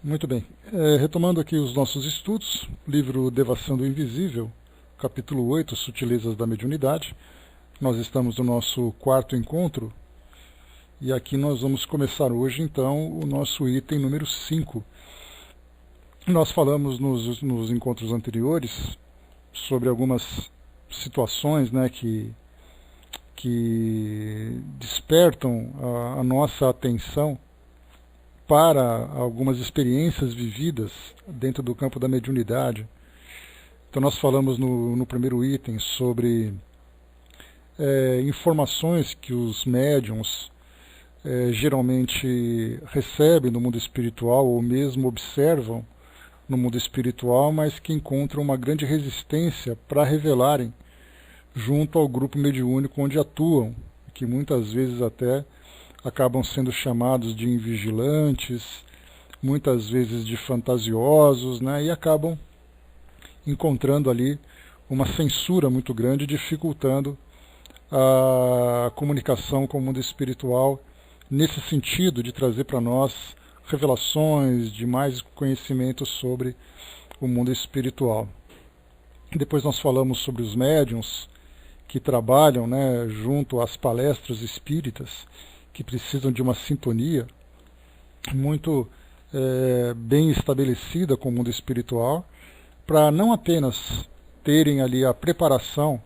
Muito bem. Retomando aqui os nossos estudos, livro Devassando o Invisível, capítulo 8, Sutilezas da Mediunidade. Nós estamos no nosso quarto encontro e aqui nós vamos começar hoje, então, o nosso item número 5. Nós falamos nos encontros anteriores sobre algumas situações, né, que despertam a nossa atenção para algumas experiências vividas dentro do campo da mediunidade. Então nós falamos no primeiro item sobre informações que os médiuns geralmente recebem no mundo espiritual ou mesmo observam no mundo espiritual, mas que encontram uma grande resistência para revelarem junto ao grupo mediúnico onde atuam, que muitas vezes até acabam sendo chamados de invigilantes, muitas vezes de fantasiosos, né, e acabam encontrando ali uma censura muito grande, dificultando a comunicação com o mundo espiritual, nesse sentido de trazer para nós revelações, de mais conhecimento sobre o mundo espiritual. Depois nós falamos sobre os médiuns que trabalham, né, junto às palestras espíritas, que precisam de uma sintonia muito bem estabelecida com o mundo espiritual, para não apenas terem ali a preparação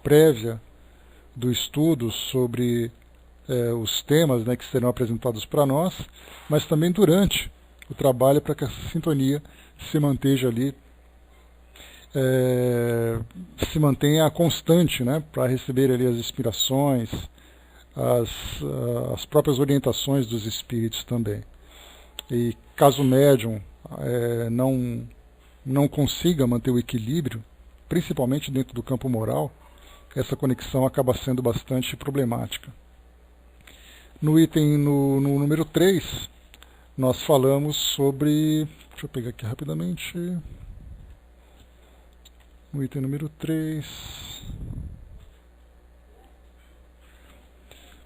prévia do estudo sobre os temas, né, que serão apresentados para nós, mas também durante o trabalho para que essa sintonia se mantenha ali, se mantenha constante, né, para receber ali as inspirações, as próprias orientações dos espíritos também. E caso o médium não consiga manter o equilíbrio, principalmente dentro do campo moral, essa conexão acaba sendo bastante problemática. No item no número 3, nós falamos sobre... Deixa eu pegar aqui rapidamente. No item número 3...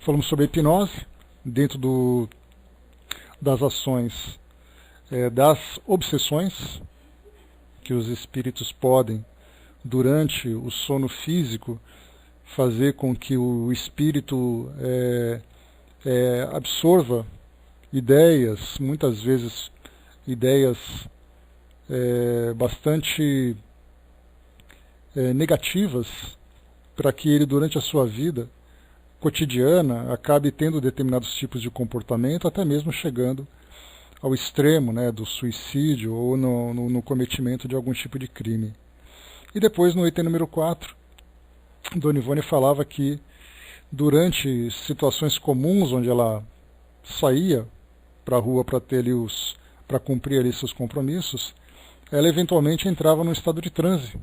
falamos sobre a hipnose, dentro das ações, das obsessões, que os espíritos podem, durante o sono físico, fazer com que o espírito absorva ideias, muitas vezes ideias bastante negativas, para que ele, durante a sua vida cotidiana, acabe tendo determinados tipos de comportamento, até mesmo chegando ao extremo, né, do suicídio ou no cometimento de algum tipo de crime. E depois, no item número 4, Dona Ivone falava que durante situações comuns, onde ela saía para a rua para cumprir ali seus compromissos, ela eventualmente entrava num estado de transe,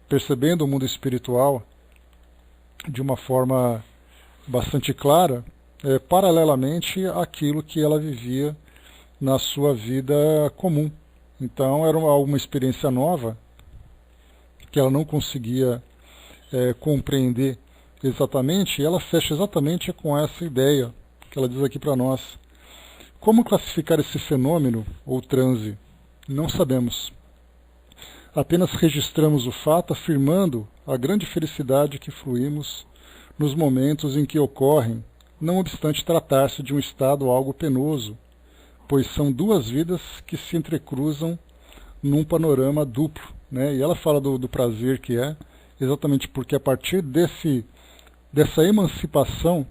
percebendo o mundo espiritual de uma forma bastante clara, paralelamente àquilo que ela vivia na sua vida comum. Então era uma experiência nova, que ela não conseguia compreender exatamente, e ela fecha exatamente com essa ideia que ela diz aqui para nós. Como classificar esse fenômeno, ou transe? Não sabemos. Apenas registramos o fato, afirmando a grande felicidade que fruímos nos momentos em que ocorrem, não obstante tratar-se de um estado algo penoso, pois são duas vidas que se entrecruzam num panorama duplo, né? E ela fala do prazer que é, exatamente porque a partir dessa emancipação,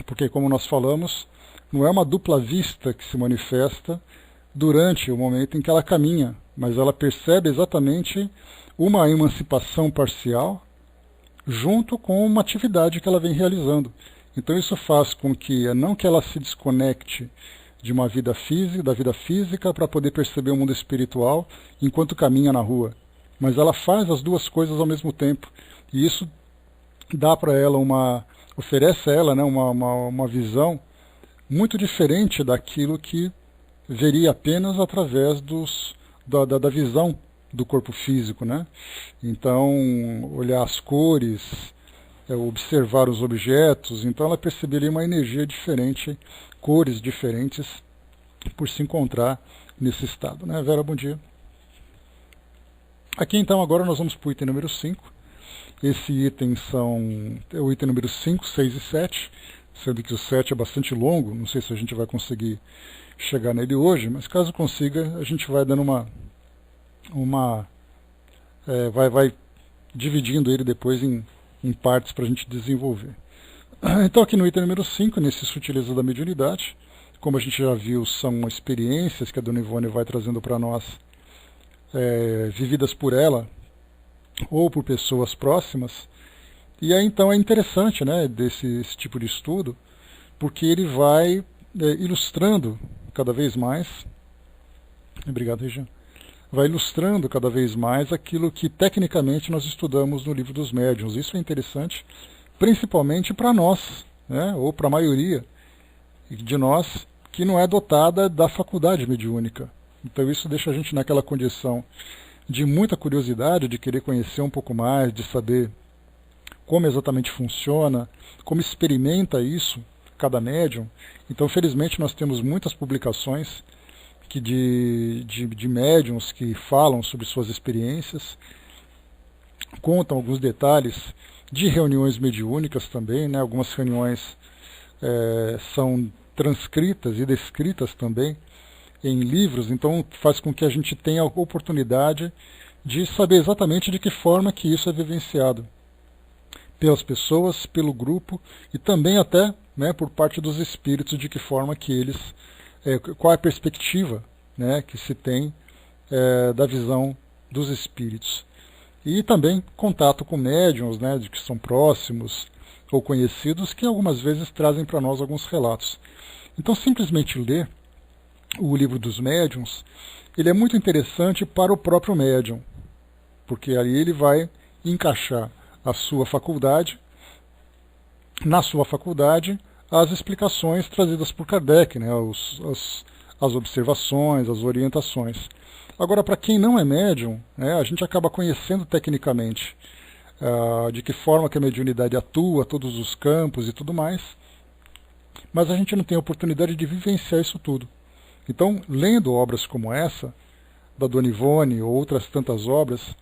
porque como nós falamos, não é uma dupla vista que se manifesta durante o momento em que ela caminha, mas ela percebe exatamente uma emancipação parcial junto com uma atividade que ela vem realizando. Então isso faz com que, não que ela se desconecte de uma vida física, da vida física, para poder perceber o mundo espiritual enquanto caminha na rua, mas ela faz as duas coisas ao mesmo tempo. E isso dá para ela oferece a ela, né, uma visão muito diferente daquilo que veria apenas através da visão do corpo físico, né? Então, olhar as cores, observar os objetos, então ela perceberia uma energia diferente, cores diferentes por se encontrar nesse estado, né? Vera, bom dia. Aqui então agora nós vamos para o item número 5. Esse item é o item número 5, 6 e 7, sendo que o 7 é bastante longo, não sei se a gente vai conseguir chegar nele hoje, mas caso consiga, a gente vai dando vai dividindo ele depois em partes para a gente desenvolver. Então aqui no item número 5, nesse sutileza da mediunidade, como a gente já viu, são experiências que a Dona Ivone vai trazendo para nós, vividas por ela ou por pessoas próximas. E aí então é interessante, né, esse tipo de estudo, porque ele vai ilustrando cada vez mais, obrigado, Regiane, vai ilustrando cada vez mais aquilo que tecnicamente nós estudamos no Livro dos Médiuns. Isso é interessante, principalmente para nós, né, ou para a maioria de nós que não é dotada da faculdade mediúnica. Então isso deixa a gente naquela condição de muita curiosidade, de querer conhecer um pouco mais, de saber como exatamente funciona, como experimenta isso cada médium. Então, felizmente, nós temos muitas publicações de médiums que falam sobre suas experiências, contam alguns detalhes de reuniões mediúnicas também, né? Algumas reuniões são transcritas e descritas também em livros, então faz com que a gente tenha a oportunidade de saber exatamente de que forma que isso é vivenciado pelas pessoas, pelo grupo e também até, né, por parte dos espíritos, de que forma que eles, qual é a perspectiva, né, que se tem da visão dos espíritos. E também contato com médiuns, né, de que são próximos ou conhecidos, que algumas vezes trazem para nós alguns relatos. Então simplesmente ler o Livro dos Médiuns, ele é muito interessante para o próprio médium, porque ali ele vai encaixar a sua faculdade, na sua faculdade, as explicações trazidas por Kardec, né, as observações, as orientações. Agora, para quem não é médium, né, a gente acaba conhecendo tecnicamente de que forma que a mediunidade atua, todos os campos e tudo mais, mas a gente não tem a oportunidade de vivenciar isso tudo. Então, lendo obras como essa, da Dona Ivone, ou outras tantas obras,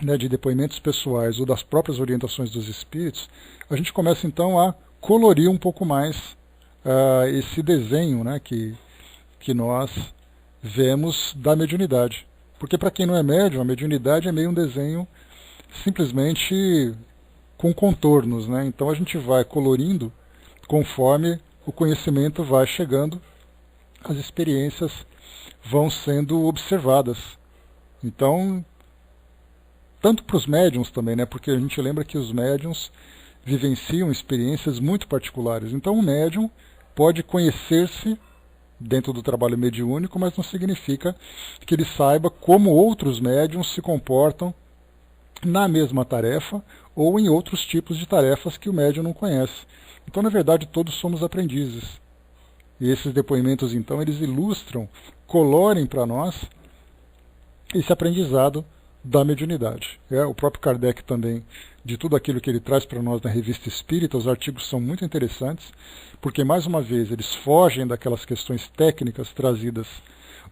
né, de depoimentos pessoais ou das próprias orientações dos espíritos, a gente começa então a colorir um pouco mais esse desenho, né, que nós vemos da mediunidade. Porque para quem não é médium, a mediunidade é meio um desenho simplesmente com contornos, né? Então a gente vai colorindo conforme o conhecimento vai chegando, as experiências vão sendo observadas. Então, tanto para os médiuns também, né? Porque a gente lembra que os médiuns vivenciam experiências muito particulares. Então o médium pode conhecer-se dentro do trabalho mediúnico, mas não significa que ele saiba como outros médiuns se comportam na mesma tarefa ou em outros tipos de tarefas que o médium não conhece. Então, na verdade, todos somos aprendizes. E esses depoimentos, então, eles ilustram, colorem para nós esse aprendizado da mediunidade. O próprio Kardec também, de tudo aquilo que ele traz para nós na Revista Espírita, os artigos são muito interessantes, porque, mais uma vez, eles fogem daquelas questões técnicas trazidas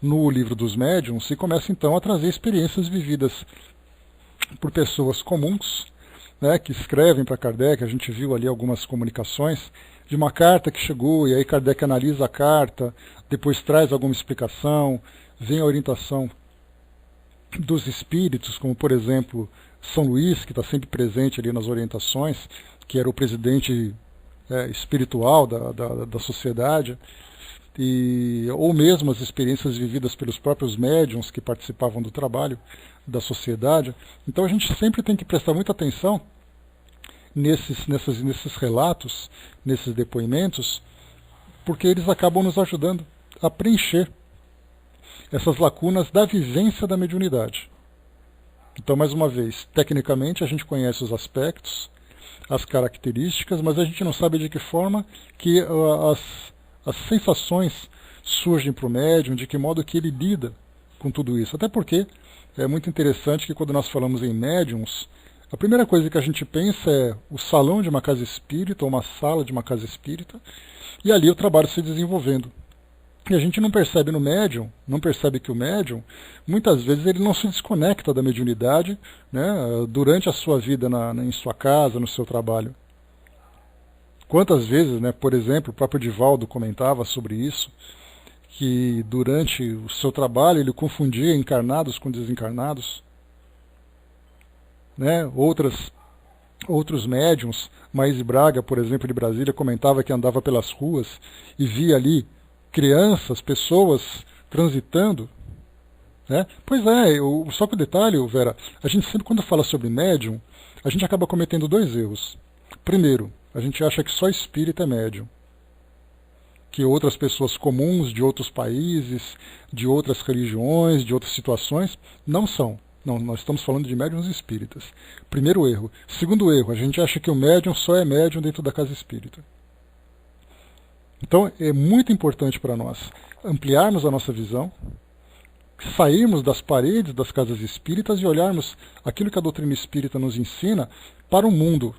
no Livro dos Médiuns e começam, então, a trazer experiências vividas por pessoas comuns, né, que escrevem para Kardec. A gente viu ali algumas comunicações de uma carta que chegou, e aí Kardec analisa a carta, depois traz alguma explicação, vem a orientação dos espíritos, como por exemplo São Luís, que está sempre presente ali nas orientações, que era o presidente espiritual da sociedade, ou mesmo as experiências vividas pelos próprios médiuns que participavam do trabalho da sociedade. Então a gente sempre tem que prestar muita atenção nesses relatos, nesses depoimentos, porque eles acabam nos ajudando a preencher essas lacunas da vivência da mediunidade. Então, mais uma vez, tecnicamente a gente conhece os aspectos, as características, mas a gente não sabe de que forma que as sensações surgem para o médium, de que modo que ele lida com tudo isso. Até porque é muito interessante que quando nós falamos em médiums, a primeira coisa que a gente pensa é o salão de uma casa espírita, ou uma sala de uma casa espírita, e ali o trabalho se desenvolvendo. E a gente não percebe no médium, não percebe que o médium, muitas vezes ele não se desconecta da mediunidade, né, durante a sua vida em sua casa, no seu trabalho. Quantas vezes, né, por exemplo, o próprio Divaldo comentava sobre isso, que durante o seu trabalho ele confundia encarnados com desencarnados, né? Outros médiums, Maíse Braga, por exemplo, de Brasília, comentava que andava pelas ruas e via ali crianças, pessoas transitando, né? Pois é, só que o detalhe, Vera, a gente sempre quando fala sobre médium, a gente acaba cometendo dois erros. Primeiro, a gente acha que só espírita é médium, que outras pessoas comuns de outros países, de outras religiões, de outras situações, não são. Não, nós estamos falando de médiuns espíritas. Primeiro erro. Segundo erro, a gente acha que o médium só é médium dentro da casa espírita. Então é muito importante para nós ampliarmos a nossa visão, sairmos das paredes das casas espíritas e olharmos aquilo que a doutrina espírita nos ensina para o mundo.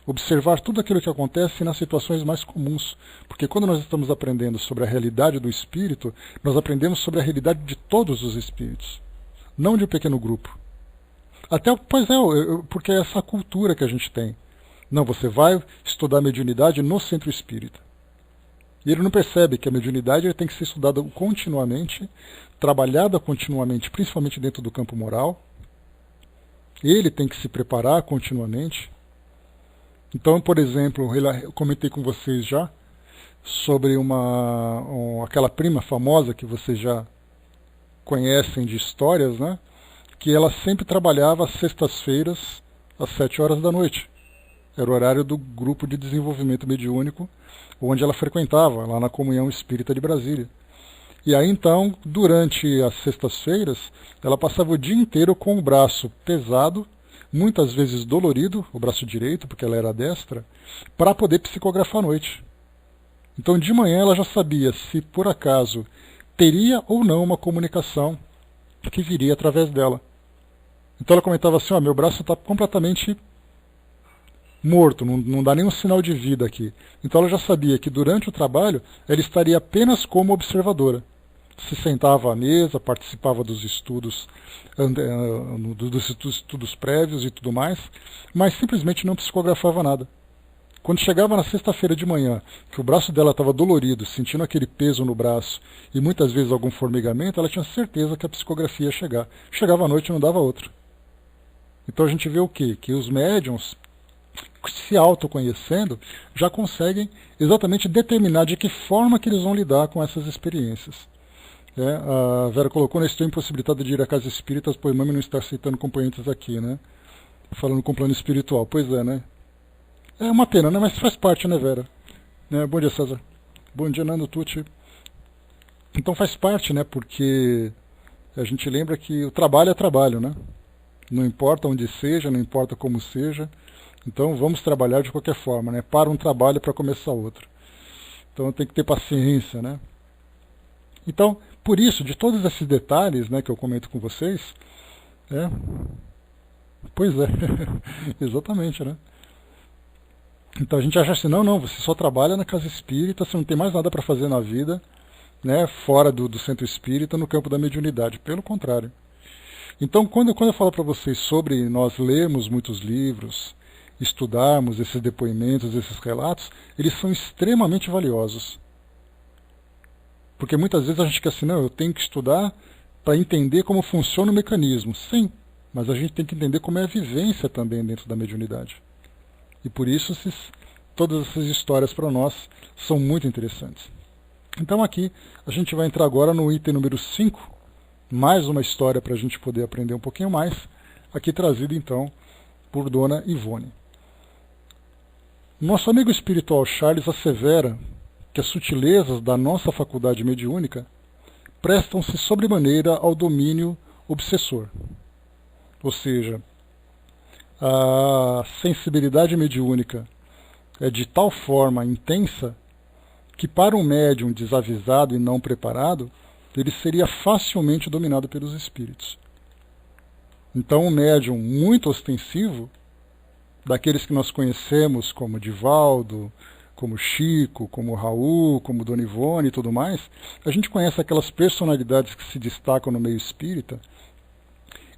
Observar tudo aquilo que acontece nas situações mais comuns. Porque quando nós estamos aprendendo sobre a realidade do espírito, nós aprendemos sobre a realidade de todos os espíritos, não de um pequeno grupo. Porque é essa cultura que a gente tem. Não, você vai estudar mediunidade no centro espírita. E ele não percebe que a mediunidade tem que ser estudada continuamente, trabalhada continuamente, principalmente dentro do campo moral. Ele tem que se preparar continuamente. Então, por exemplo, eu comentei com vocês já sobre aquela prima famosa que vocês já conhecem de histórias, né? Que ela sempre trabalhava às sextas-feiras, às 7 horas da noite. Era o horário do grupo de desenvolvimento mediúnico, onde ela frequentava, lá na Comunhão Espírita de Brasília. E aí então, durante as sextas-feiras, ela passava o dia inteiro com o braço pesado, muitas vezes dolorido, o braço direito, porque ela era destra, para poder psicografar à noite. Então de manhã ela já sabia se por acaso teria ou não uma comunicação que viria através dela. Então ela comentava assim, meu braço está completamente morto, não dá nenhum sinal de vida aqui. Então ela já sabia que durante o trabalho ela estaria apenas como observadora. Se sentava à mesa, participava dos estudos, dos estudos prévios e tudo mais, mas simplesmente não psicografava nada. Quando chegava na sexta-feira de manhã, que o braço dela estava dolorido, sentindo aquele peso no braço e muitas vezes algum formigamento, ela tinha certeza que a psicografia ia chegar. Chegava à noite e não dava outra. Então a gente vê o quê? Que os médiums, se autoconhecendo, já conseguem exatamente determinar de que forma que eles vão lidar com essas experiências. A Vera colocou, né, estou impossibilitada de ir à casa espírita, pois mãe não está aceitando acompanhantes aqui, né? Falando com o plano espiritual. Pois é, né? É uma pena, né? Mas faz parte, né, Vera? Bom dia, César. Bom dia, Nando Tucci. Então faz parte, né? Porque a gente lembra que o trabalho é trabalho, né? Não importa onde seja, não importa como seja. Então vamos trabalhar de qualquer forma, né? Para um trabalho para começar outro. Então tem que ter paciência, né? Então, por isso, de todos esses detalhes, né, que eu comento com vocês, pois é, exatamente, né? Então a gente acha assim, não, você só trabalha na casa espírita, você não tem mais nada para fazer na vida, né, fora do centro espírita, no campo da mediunidade. Pelo contrário. Então, quando eu falo para vocês sobre nós lermos muitos livros, estudarmos esses depoimentos, esses relatos, eles são extremamente valiosos. Porque muitas vezes a gente quer assim, não, eu tenho que estudar para entender como funciona o mecanismo. Sim, mas a gente tem que entender como é a vivência também dentro da mediunidade. E por isso todas essas histórias para nós são muito interessantes. Então aqui a gente vai entrar agora no item número 5, mais uma história para a gente poder aprender um pouquinho mais, aqui trazida então por Dona Ivone. Nosso amigo espiritual Charles assevera que as sutilezas da nossa faculdade mediúnica prestam-se sobremaneira ao domínio obsessor. Ou seja, a sensibilidade mediúnica é de tal forma intensa que para um médium desavisado e não preparado, ele seria facilmente dominado pelos espíritos. Então um médium muito ostensivo, daqueles que nós conhecemos como Divaldo, como Chico, como Raul, como Dona Ivone e tudo mais, a gente conhece aquelas personalidades que se destacam no meio espírita,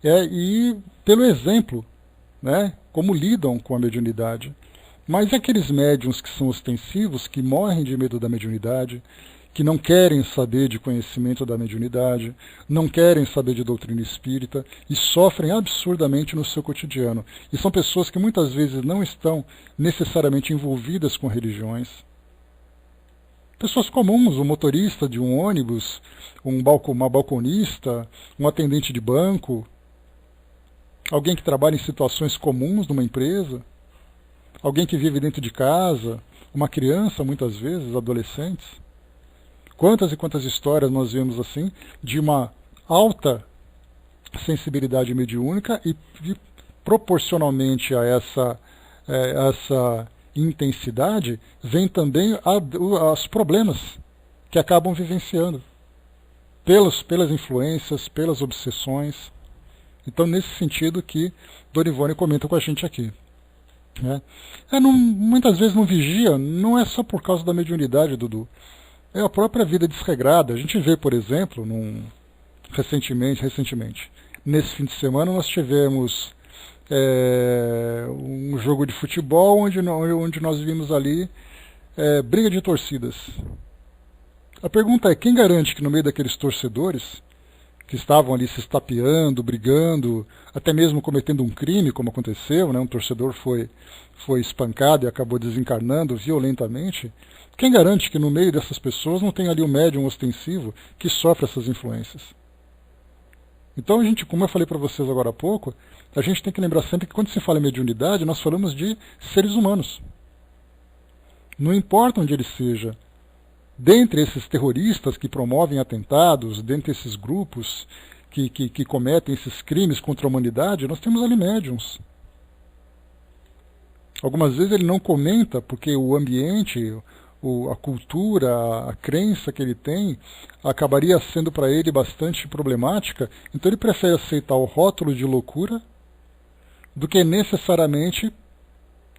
e pelo exemplo, né, como lidam com a mediunidade. Mas aqueles médiuns que são ostensivos, que morrem de medo da mediunidade, que não querem saber de conhecimento da mediunidade, não querem saber de doutrina espírita e sofrem absurdamente no seu cotidiano. E são pessoas que muitas vezes não estão necessariamente envolvidas com religiões. Pessoas comuns, um motorista de um ônibus, uma balconista, um atendente de banco, alguém que trabalha em situações comuns numa empresa, alguém que vive dentro de casa, uma criança muitas vezes, adolescentes. Quantas e quantas histórias nós vemos assim, de uma alta sensibilidade mediúnica e proporcionalmente a essa intensidade, vem também os problemas que acabam vivenciando, pelas influências, pelas obsessões. Então, nesse sentido que Dona Ivone comenta com a gente aqui. Muitas vezes não vigia, não é só por causa da mediunidade, Dudu. É a própria vida desregrada. A gente vê, por exemplo, recentemente, nesse fim de semana nós tivemos um jogo de futebol onde nós vimos ali briga de torcidas. A pergunta é, quem garante que no meio daqueles torcedores que estavam ali se estapeando, brigando, até mesmo cometendo um crime, como aconteceu, né? Um torcedor foi espancado e acabou desencarnando violentamente. Quem garante que no meio dessas pessoas não tem ali um médium ostensivo que sofre essas influências? Então, como eu falei para vocês agora há pouco, a gente tem que lembrar sempre que quando se fala em mediunidade, nós falamos de seres humanos. Não importa onde ele seja. Dentre esses terroristas que promovem atentados, dentre esses grupos que cometem esses crimes contra a humanidade, nós temos ali médiuns. Algumas vezes ele não comenta porque o ambiente, a cultura, a crença que ele tem acabaria sendo para ele bastante problemática, então ele prefere aceitar o rótulo de loucura do que necessariamente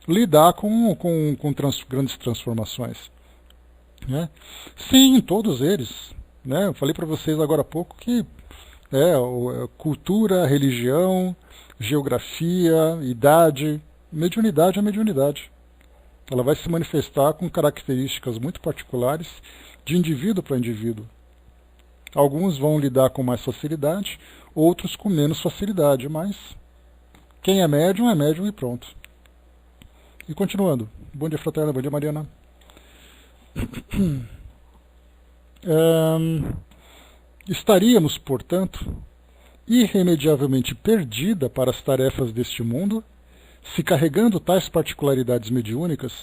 lidar com grandes transformações. Sim, todos eles. Eu falei para vocês agora há pouco que cultura, religião, geografia, idade, mediunidade é mediunidade. Ela vai se manifestar com características muito particulares de indivíduo para indivíduo. Alguns vão lidar com mais facilidade, outros com menos facilidade, mas quem é médium e pronto. E continuando. Bom dia, fraterna. Bom dia, Mariana. Estaríamos, portanto, irremediavelmente perdida para as tarefas deste mundo se, carregando tais particularidades mediúnicas,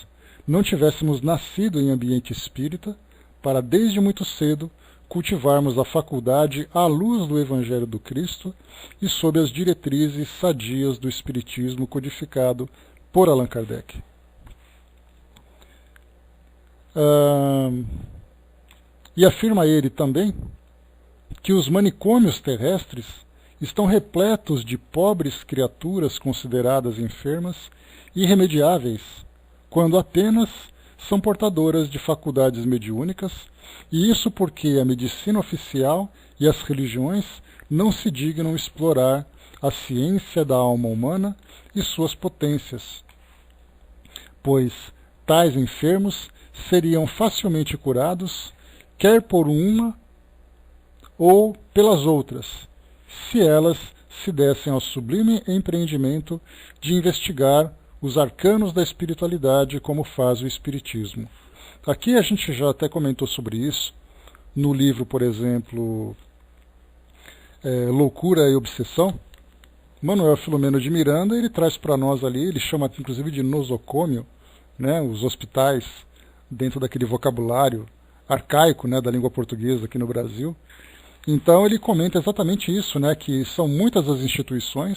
não tivéssemos nascido em ambiente espírita para, desde muito cedo, cultivarmos a faculdade à luz do Evangelho do Cristo e sob as diretrizes sadias do Espiritismo codificado por Allan Kardec. E afirma ele também que os manicômios terrestres estão repletos de pobres criaturas consideradas enfermas e irremediáveis, quando apenas são portadoras de faculdades mediúnicas, e isso porque a medicina oficial e as religiões não se dignam explorar a ciência da alma humana e suas potências, pois tais enfermos seriam facilmente curados, quer por uma ou pelas outras, se elas se dessem ao sublime empreendimento de investigar os arcanos da espiritualidade como faz o Espiritismo. Aqui a gente já até comentou sobre isso, no livro, por exemplo, Loucura e Obsessão. Manuel Filomeno de Miranda, ele traz para nós ali, ele chama inclusive de nosocômio, os hospitais, dentro daquele vocabulário arcaico, da língua portuguesa aqui no Brasil. Então ele comenta exatamente isso, que são muitas as instituições,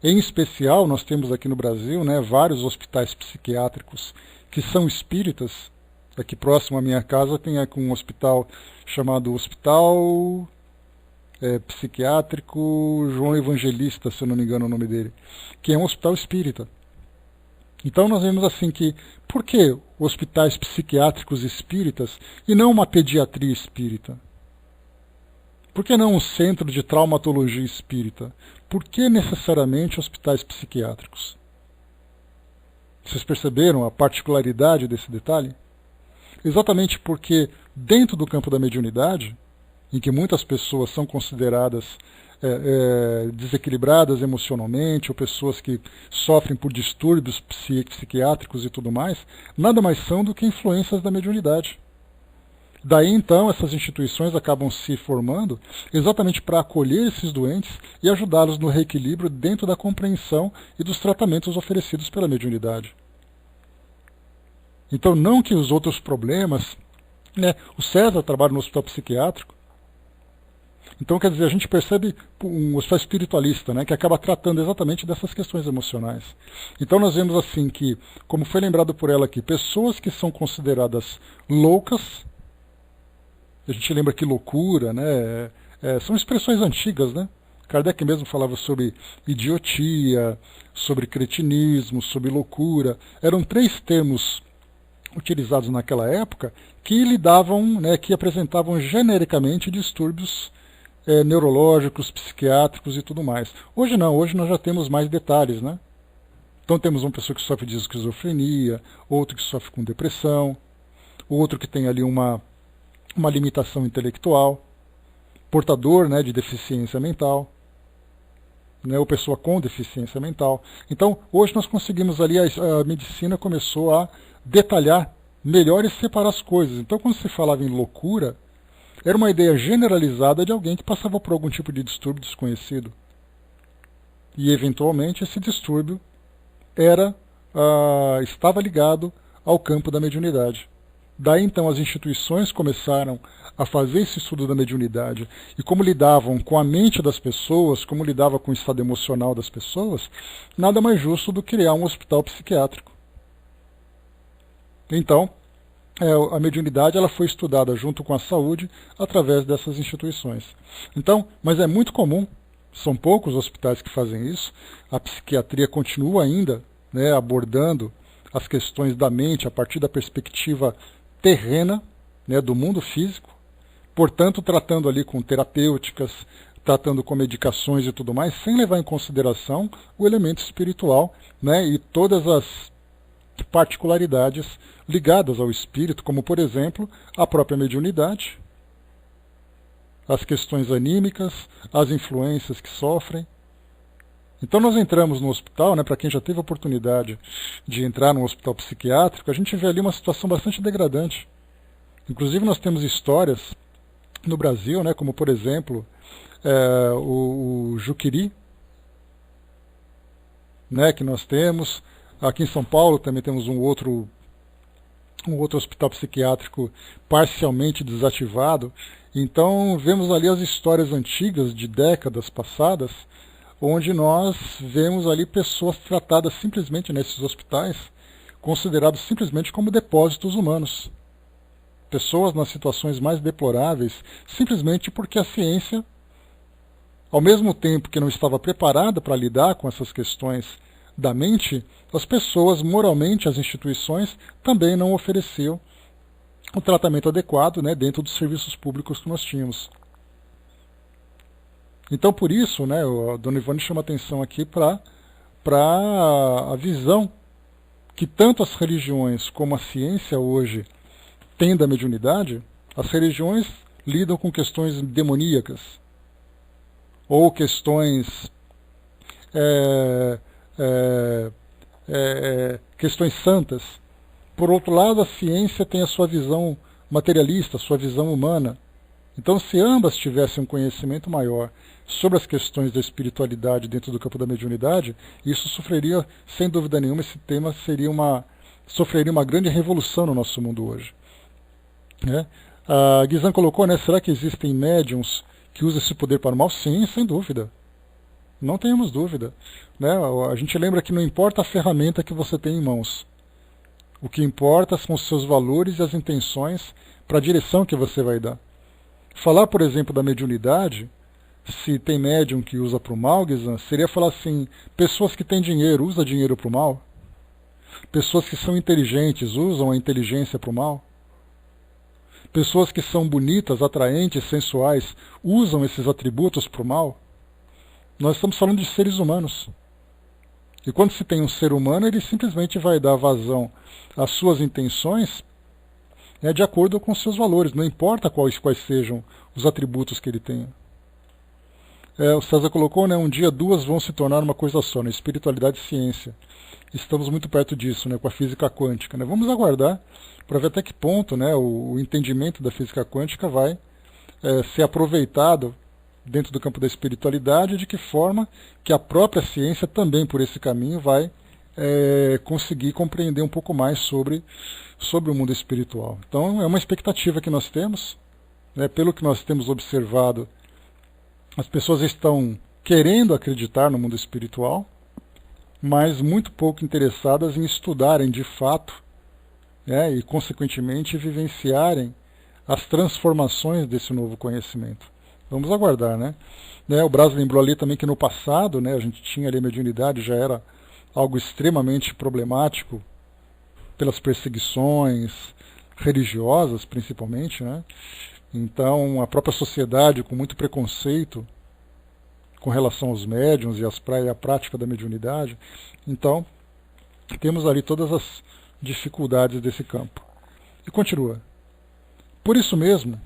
em especial nós temos aqui no Brasil vários hospitais psiquiátricos que são espíritas. Aqui próximo à minha casa tem aqui um hospital chamado Hospital Psiquiátrico João Evangelista, se eu não me engano o nome dele, que é um hospital espírita. Então nós vemos assim que, por que hospitais psiquiátricos espíritas e não uma pediatria espírita? Por que não um centro de traumatologia espírita? Por que necessariamente hospitais psiquiátricos? Vocês perceberam a particularidade desse detalhe? Exatamente porque dentro do campo da mediunidade, em que muitas pessoas são consideradas desequilibradas emocionalmente, ou pessoas que sofrem por distúrbios psiquiátricos e tudo mais, nada mais são do que influências da mediunidade. Daí então essas instituições acabam se formando exatamente para acolher esses doentes e ajudá-los no reequilíbrio dentro da compreensão e dos tratamentos oferecidos pela mediunidade. Então não que os outros problemas, né, o César trabalha no hospital psiquiátrico, então quer dizer, a gente percebe um hospital espiritualista, né, que acaba tratando exatamente dessas questões emocionais. Então nós vemos assim que, como foi lembrado por ela aqui, pessoas que são consideradas loucas, a gente lembra que loucura, né, são expressões antigas, né? Kardec mesmo falava sobre idiotia, sobre cretinismo, sobre loucura. Eram 3 termos utilizados naquela época que lidavam, né, que apresentavam genericamente distúrbios neurológicos, psiquiátricos e tudo mais. Hoje não, hoje nós já temos mais detalhes, né? Então temos uma pessoa que sofre de esquizofrenia, outro que sofre com depressão, outro que tem ali uma limitação intelectual, portador, né, de deficiência mental, né, ou pessoa com deficiência mental. Então, hoje nós conseguimos ali, a medicina começou a detalhar melhor e separar as coisas. Então, quando se falava em loucura, era uma ideia generalizada de alguém que passava por algum tipo de distúrbio desconhecido. E, eventualmente, esse distúrbio estava ligado ao campo da mediunidade. Daí, então, as instituições começaram a fazer esse estudo da mediunidade e como lidavam com a mente das pessoas, como lidava com o estado emocional das pessoas, nada mais justo do que criar um hospital psiquiátrico. Então, a mediunidade ela foi estudada junto com a saúde através dessas instituições. Então, mas é muito comum, são poucos hospitais que fazem isso, a psiquiatria continua ainda, né, abordando as questões da mente a partir da perspectiva terrena, né, do mundo físico, portanto tratando ali com terapêuticas, tratando com medicações e tudo mais, sem levar em consideração o elemento espiritual, né, e todas as particularidades ligadas ao espírito, como por exemplo a própria mediunidade, as questões anímicas, as influências que sofrem. Então nós entramos no hospital, né, para quem já teve a oportunidade de entrar num hospital psiquiátrico, a gente vê ali uma situação bastante degradante. Inclusive nós temos histórias no Brasil, né, como por exemplo o Juqueri, né, que nós temos. Aqui em São Paulo também temos um outro hospital psiquiátrico parcialmente desativado. Então vemos ali as histórias antigas de décadas passadas, onde nós vemos ali pessoas tratadas simplesmente nesses hospitais, considerados simplesmente como depósitos humanos. Pessoas nas situações mais deploráveis, simplesmente porque a ciência, ao mesmo tempo que não estava preparada para lidar com essas questões da mente, as pessoas, moralmente, as instituições, também não ofereciam o tratamento adequado, né, dentro dos serviços públicos que nós tínhamos. Então, por isso, né, a Dona Ivone chama atenção aqui para a visão que tanto as religiões como a ciência hoje têm da mediunidade. As religiões lidam com questões demoníacas, ou questões questões santas. Por outro lado, a ciência tem a sua visão materialista, a sua visão humana. Então, se ambas tivessem um conhecimento maior sobre as questões da espiritualidade dentro do campo da mediunidade, isso sofreria, sem dúvida nenhuma, esse tema sofreria uma grande revolução no nosso mundo hoje. Né? A Guizan colocou, né, será que existem médiums que usam esse poder para o mal? Sim, sem dúvida. Não tenhamos dúvida. Né? A gente lembra que não importa a ferramenta que você tem em mãos. O que importa são os seus valores e as intenções para a direção que você vai dar. Falar, por exemplo, da mediunidade, se tem médium que usa para o mal, Guizan, seria falar assim, pessoas que têm dinheiro, usa dinheiro para o mal? Pessoas que são inteligentes usam a inteligência para o mal? Pessoas que são bonitas, atraentes, sensuais, usam esses atributos para o mal? Nós estamos falando de seres humanos. E quando se tem um ser humano, ele simplesmente vai dar vazão às suas intenções, de acordo com os seus valores, não importa quais sejam os atributos que ele tenha. O César colocou, um dia duas vão se tornar uma coisa só, espiritualidade e ciência. Estamos muito perto disso, com a física quântica. Vamos aguardar para ver até que ponto o entendimento da física quântica vai ser aproveitado dentro do campo da espiritualidade, de que forma que a própria ciência também por esse caminho vai conseguir compreender um pouco mais sobre o mundo espiritual. Então é uma expectativa que nós temos, pelo que nós temos observado, as pessoas estão querendo acreditar no mundo espiritual, mas muito pouco interessadas em estudarem de fato, e consequentemente vivenciarem as transformações desse novo conhecimento. Vamos aguardar, O Braz lembrou ali também que no passado, a gente tinha ali a mediunidade, já era algo extremamente problemático pelas perseguições religiosas, principalmente, Então, a própria sociedade com muito preconceito com relação aos médiuns e a prática da mediunidade. Então, temos ali todas as dificuldades desse campo. E continua. Por isso mesmo,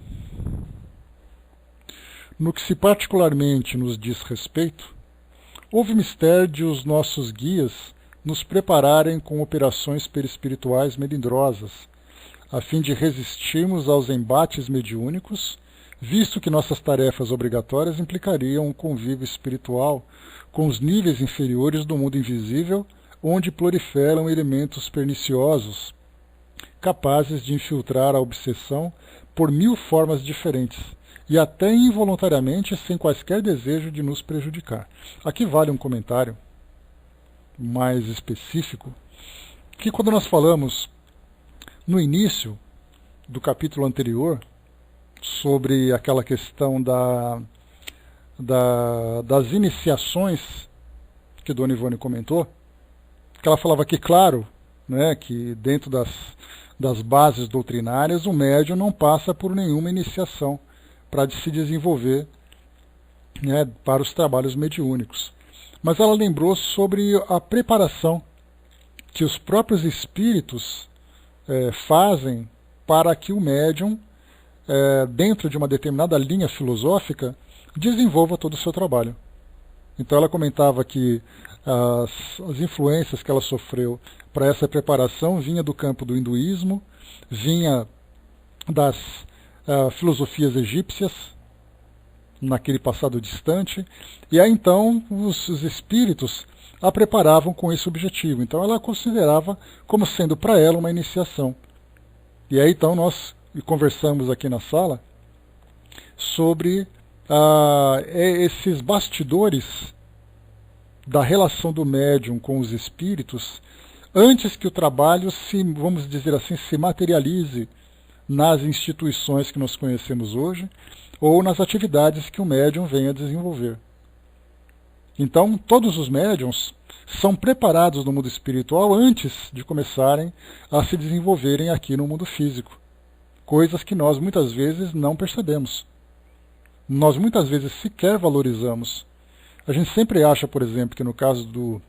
no que se particularmente nos diz respeito, houve mistério de os nossos guias nos prepararem com operações perispirituais melindrosas, a fim de resistirmos aos embates mediúnicos, visto que nossas tarefas obrigatórias implicariam um convívio espiritual com os níveis inferiores do mundo invisível, onde proliferam elementos perniciosos, capazes de infiltrar a obsessão por 1000 formas diferentes, e até involuntariamente sem quaisquer desejo de nos prejudicar. Aqui vale um comentário mais específico, que quando nós falamos no início do capítulo anterior, sobre aquela questão das iniciações que Dona Ivone comentou, que ela falava que, claro, que dentro das bases doutrinárias o médium não passa por nenhuma iniciação para se desenvolver para os trabalhos mediúnicos. Mas ela lembrou sobre a preparação que os próprios espíritos fazem para que o médium, dentro de uma determinada linha filosófica, desenvolva todo o seu trabalho. Então ela comentava que as influências que ela sofreu para essa preparação vinha do campo do hinduísmo, vinha das filosofias egípcias, naquele passado distante, e aí então os espíritos a preparavam com esse objetivo. Então ela considerava como sendo para ela uma iniciação. E aí então nós conversamos aqui na sala sobre esses bastidores da relação do médium com os espíritos, antes que o trabalho vamos dizer assim, se materialize nas instituições que nós conhecemos hoje, ou nas atividades que o médium vem a desenvolver. Então, todos os médiums são preparados no mundo espiritual antes de começarem a se desenvolverem aqui no mundo físico. Coisas que nós muitas vezes não percebemos. Nós muitas vezes sequer valorizamos. A gente sempre acha, por exemplo, que no caso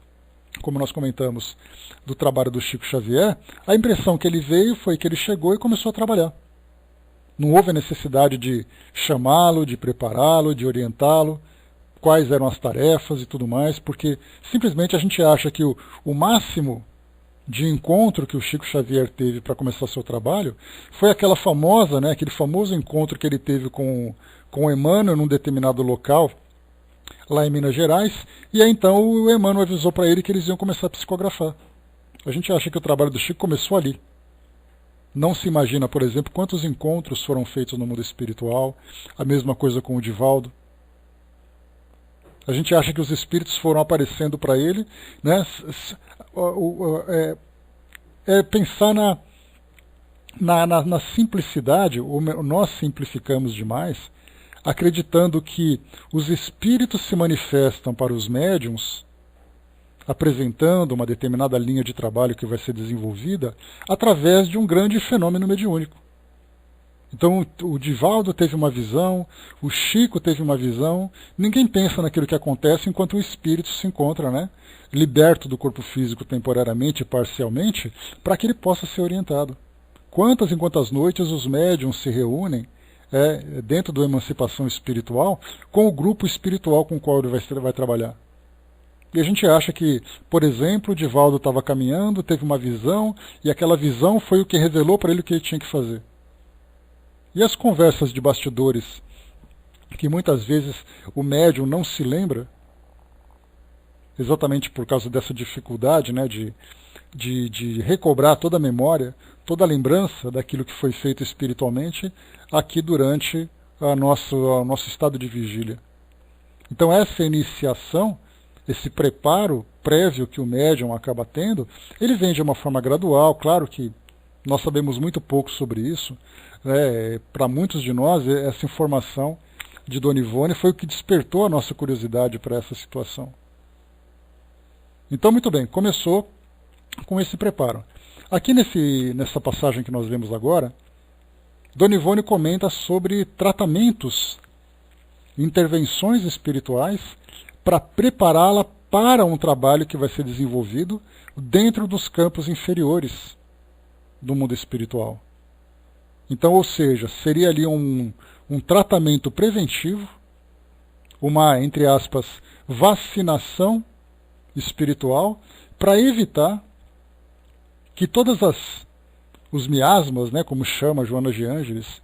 como nós comentamos, do trabalho do Chico Xavier, a impressão que ele veio foi que ele chegou e começou a trabalhar. Não houve a necessidade de chamá-lo, de prepará-lo, de orientá-lo, quais eram as tarefas e tudo mais, porque simplesmente a gente acha que o máximo de encontro que o Chico Xavier teve para começar seu trabalho foi aquela famosa, aquele famoso encontro que ele teve com Emmanuel num determinado local, lá em Minas Gerais, e aí então o Emmanuel avisou para ele que eles iam começar a psicografar. A gente acha que o trabalho do Chico começou ali. Não se imagina, por exemplo, quantos encontros foram feitos no mundo espiritual, a mesma coisa com o Divaldo. A gente acha que os espíritos foram aparecendo para ele, pensar na simplicidade, ou nós simplificamos demais, acreditando que os espíritos se manifestam para os médiuns apresentando uma determinada linha de trabalho que vai ser desenvolvida através de um grande fenômeno mediúnico. Então o Divaldo teve uma visão, o Chico teve uma visão, ninguém pensa naquilo que acontece enquanto o espírito se encontra, né, liberto do corpo físico temporariamente e parcialmente, para que ele possa ser orientado. Quantas e quantas noites os médiuns se reúnem dentro da emancipação espiritual com o grupo espiritual com o qual ele vai trabalhar. E a gente acha que, por exemplo, o Divaldo estava caminhando, teve uma visão, e aquela visão foi o que revelou para ele o que ele tinha que fazer. E as conversas de bastidores, que muitas vezes o médium não se lembra, exatamente por causa dessa dificuldade, né, de recobrar toda a memória, toda a lembrança daquilo que foi feito espiritualmente aqui durante o nosso estado de vigília. Então essa iniciação, esse preparo prévio que o médium acaba tendo, ele vem de uma forma gradual. Claro que nós sabemos muito pouco sobre isso, né? Para muitos de nós, essa informação de Dona Ivone foi o que despertou a nossa curiosidade para essa situação. Então, muito bem, começou com esse preparo. Aqui nessa passagem que nós vemos agora, Dona Ivone comenta sobre tratamentos, intervenções espirituais para prepará-la para um trabalho que vai ser desenvolvido dentro dos campos inferiores do mundo espiritual. Então, ou seja, seria ali um tratamento preventivo, uma, entre aspas, vacinação espiritual, para evitar que todas os miasmas, né, como chama Joana de Ângeles,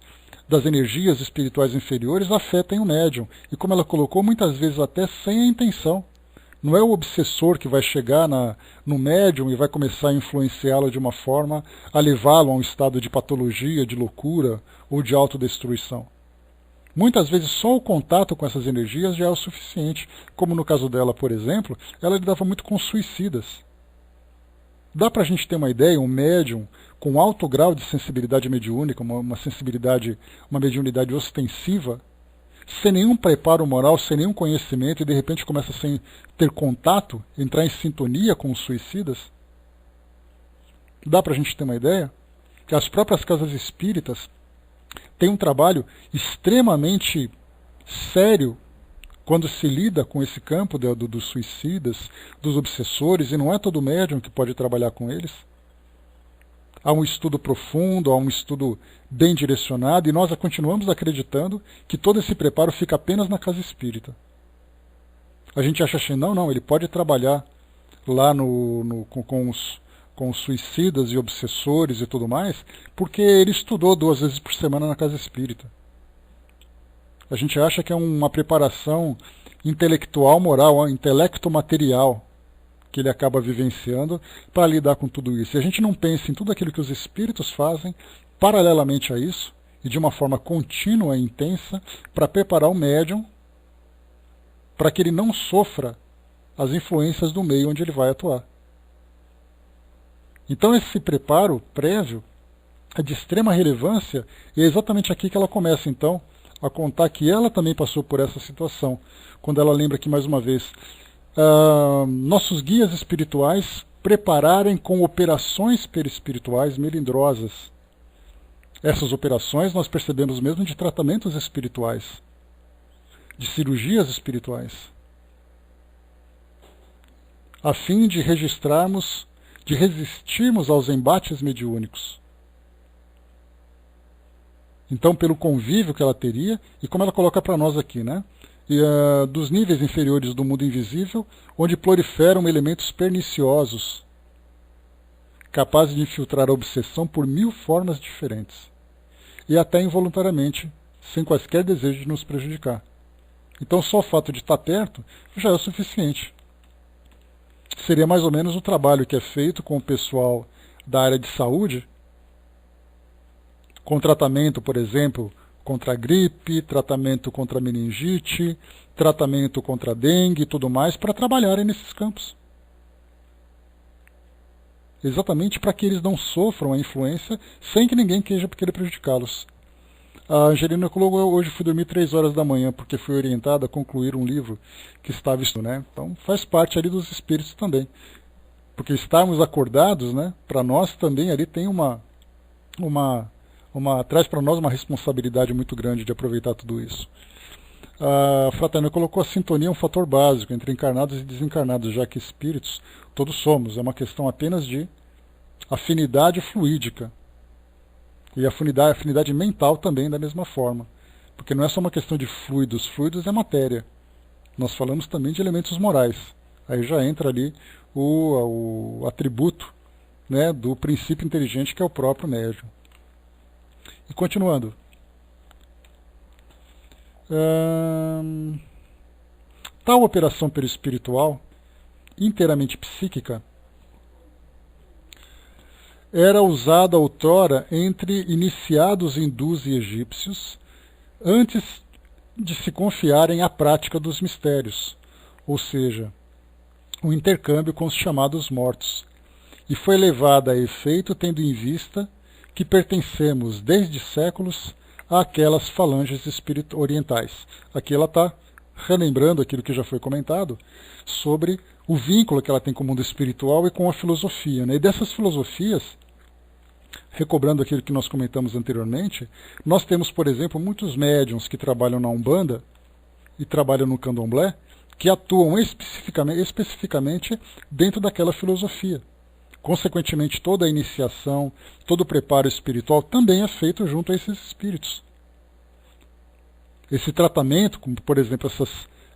das energias espirituais inferiores afetem o médium. E como ela colocou, muitas vezes até sem a intenção. Não é o obsessor que vai chegar no médium e vai começar a influenciá-lo de uma forma a levá-lo a um estado de patologia, de loucura ou de autodestruição. Muitas vezes só o contato com essas energias já é o suficiente. Como no caso dela, por exemplo, ela lidava muito com suicidas. Dá para a gente ter uma ideia, um médium com alto grau de sensibilidade mediúnica, uma mediunidade ostensiva, sem nenhum preparo moral, sem nenhum conhecimento, e de repente começa a ter contato, entrar em sintonia com os suicidas? Dá para a gente ter uma ideia? Que as próprias casas espíritas têm um trabalho extremamente sério quando se lida com esse campo dos suicidas, dos obsessores, e não é todo médium que pode trabalhar com eles. Há um estudo profundo, há um estudo bem direcionado, e nós continuamos acreditando que todo esse preparo fica apenas na casa espírita. A gente acha assim, não, ele pode trabalhar lá com os suicidas e obsessores e tudo mais, porque ele estudou 2 vezes por semana na casa espírita. A gente acha que é uma preparação intelectual, moral, intelecto-material, que ele acaba vivenciando para lidar com tudo isso. E a gente não pensa em tudo aquilo que os espíritos fazem paralelamente a isso, e de uma forma contínua e intensa, para preparar o médium para que ele não sofra as influências do meio onde ele vai atuar. Então esse preparo prévio é de extrema relevância, e é exatamente aqui que ela começa, então, a contar que ela também passou por essa situação, quando ela lembra que, mais uma vez, nossos guias espirituais prepararem com operações perispirituais melindrosas. Essas operações nós percebemos mesmo de tratamentos espirituais, de cirurgias espirituais, a fim de registrarmos, de resistirmos aos embates mediúnicos. Então, pelo convívio que ela teria, e como ela coloca para nós aqui, né? Dos níveis inferiores do mundo invisível, onde proliferam elementos perniciosos, capazes de infiltrar a obsessão por 1000 formas diferentes, e até involuntariamente, sem quaisquer desejo de nos prejudicar. Então, só o fato de estar perto já é o suficiente. Seria mais ou menos o trabalho que é feito com o pessoal da área de saúde, com tratamento, por exemplo, contra a gripe, tratamento contra a meningite, tratamento contra a dengue e tudo mais, para trabalharem nesses campos. Exatamente para que eles não sofram a influência sem que ninguém queira prejudicá-los. A Angelina colocou: hoje fui dormir 3 horas da manhã porque fui orientada a concluir um livro que estava estudando, né? Então faz parte ali dos espíritos também. Porque estarmos acordados, né? Para nós também ali tem traz para nós uma responsabilidade muito grande de aproveitar tudo isso. A Fraterna colocou: a sintonia é um fator básico entre encarnados e desencarnados, já que espíritos todos somos. É uma questão apenas de afinidade fluídica. E afinidade mental também da mesma forma. Porque não é só uma questão de fluidos. Fluidos é matéria. Nós falamos também de elementos morais. Aí já entra ali o atributo, né, do princípio inteligente, que é o próprio médium. E continuando. Tal operação perispiritual, inteiramente psíquica, era usada outrora entre iniciados hindus e egípcios, antes de se confiarem à prática dos mistérios, ou seja, o intercâmbio com os chamados mortos, e foi levada a efeito tendo em vista que pertencemos desde séculos àquelas falanges orientais. Aqui ela está relembrando aquilo que já foi comentado sobre o vínculo que ela tem com o mundo espiritual e com a filosofia, né? E dessas filosofias, recobrando aquilo que nós comentamos anteriormente, nós temos, por exemplo, muitos médiuns que trabalham na Umbanda e trabalham no Candomblé, que atuam especificamente dentro daquela filosofia. Consequentemente, toda a iniciação, todo o preparo espiritual também é feito junto a esses espíritos. Esse tratamento, como por exemplo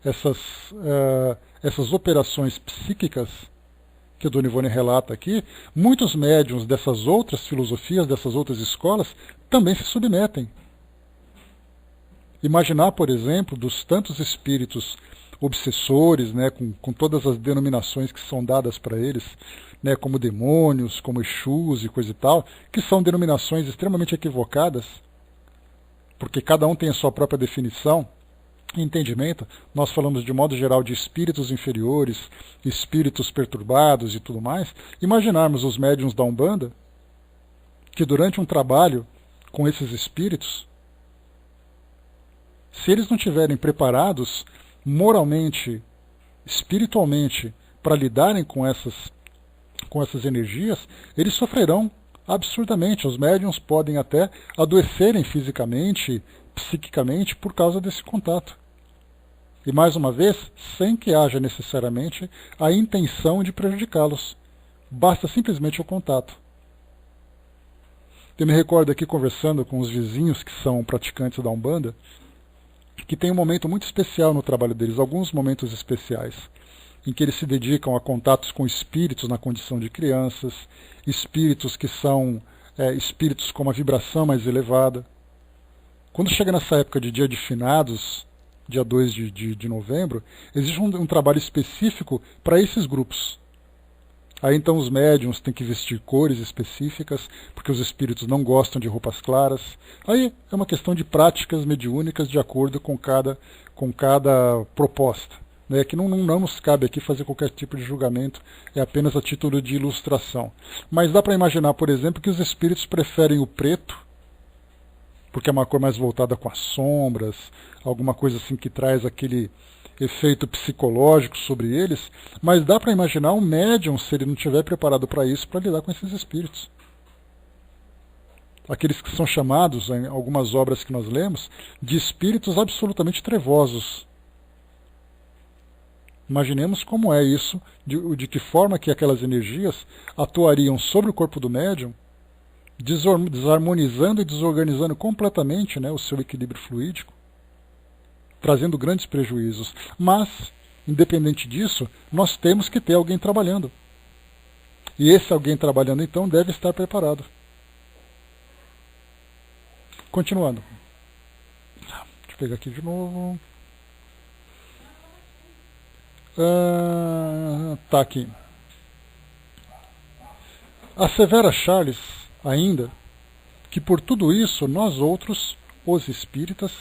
essas operações psíquicas que a Dona Ivone relata aqui, muitos médiuns dessas outras filosofias, dessas outras escolas, também se submetem. Imaginar, por exemplo, dos tantos espíritos obsessores, né, com todas as denominações que são dadas para eles, né, como demônios, como Exus e coisa e tal, que são denominações extremamente equivocadas, porque cada um tem a sua própria definição e entendimento. Nós falamos de modo geral de espíritos inferiores, espíritos perturbados e tudo mais. Imaginarmos os médiuns da Umbanda, que durante um trabalho com esses espíritos, se eles não estiverem preparados moralmente, espiritualmente, para lidarem com essas energias, eles sofrerão absurdamente. Os médiuns podem até adoecerem fisicamente, psiquicamente, por causa desse contato. E mais uma vez, sem que haja necessariamente a intenção de prejudicá-los. Basta simplesmente o contato. Eu me recordo aqui conversando com os vizinhos que são praticantes da Umbanda, que tem um momento muito especial no trabalho deles, alguns momentos especiais, em que eles se dedicam a contatos com espíritos na condição de crianças, espíritos que são espíritos com uma vibração mais elevada. Quando chega nessa época de dia de finados, dia 2 de novembro, existe um trabalho específico para esses grupos. Aí então os médiuns têm que vestir cores específicas, porque os espíritos não gostam de roupas claras. Aí é uma questão de práticas mediúnicas de acordo com cada proposta. Né? Que não nos cabe aqui fazer qualquer tipo de julgamento, é apenas a título de ilustração. Mas dá para imaginar, por exemplo, que os espíritos preferem o preto, porque é uma cor mais voltada com as sombras, alguma coisa assim que traz aquele efeito psicológico sobre eles, mas dá para imaginar um médium, se ele não estiver preparado para isso, para lidar com esses espíritos. Aqueles que são chamados, em algumas obras que nós lemos, de espíritos absolutamente trevosos. Imaginemos como é isso, de que forma que aquelas energias atuariam sobre o corpo do médium, desarmonizando e desorganizando completamente, né, o seu equilíbrio fluídico, trazendo grandes prejuízos. Mas, independente disso, nós temos que ter alguém trabalhando. E esse alguém trabalhando, então, deve estar preparado. Continuando. Deixa eu pegar aqui de novo. Tá aqui. Assevera Charles, ainda, que por tudo isso, nós outros, os espíritas,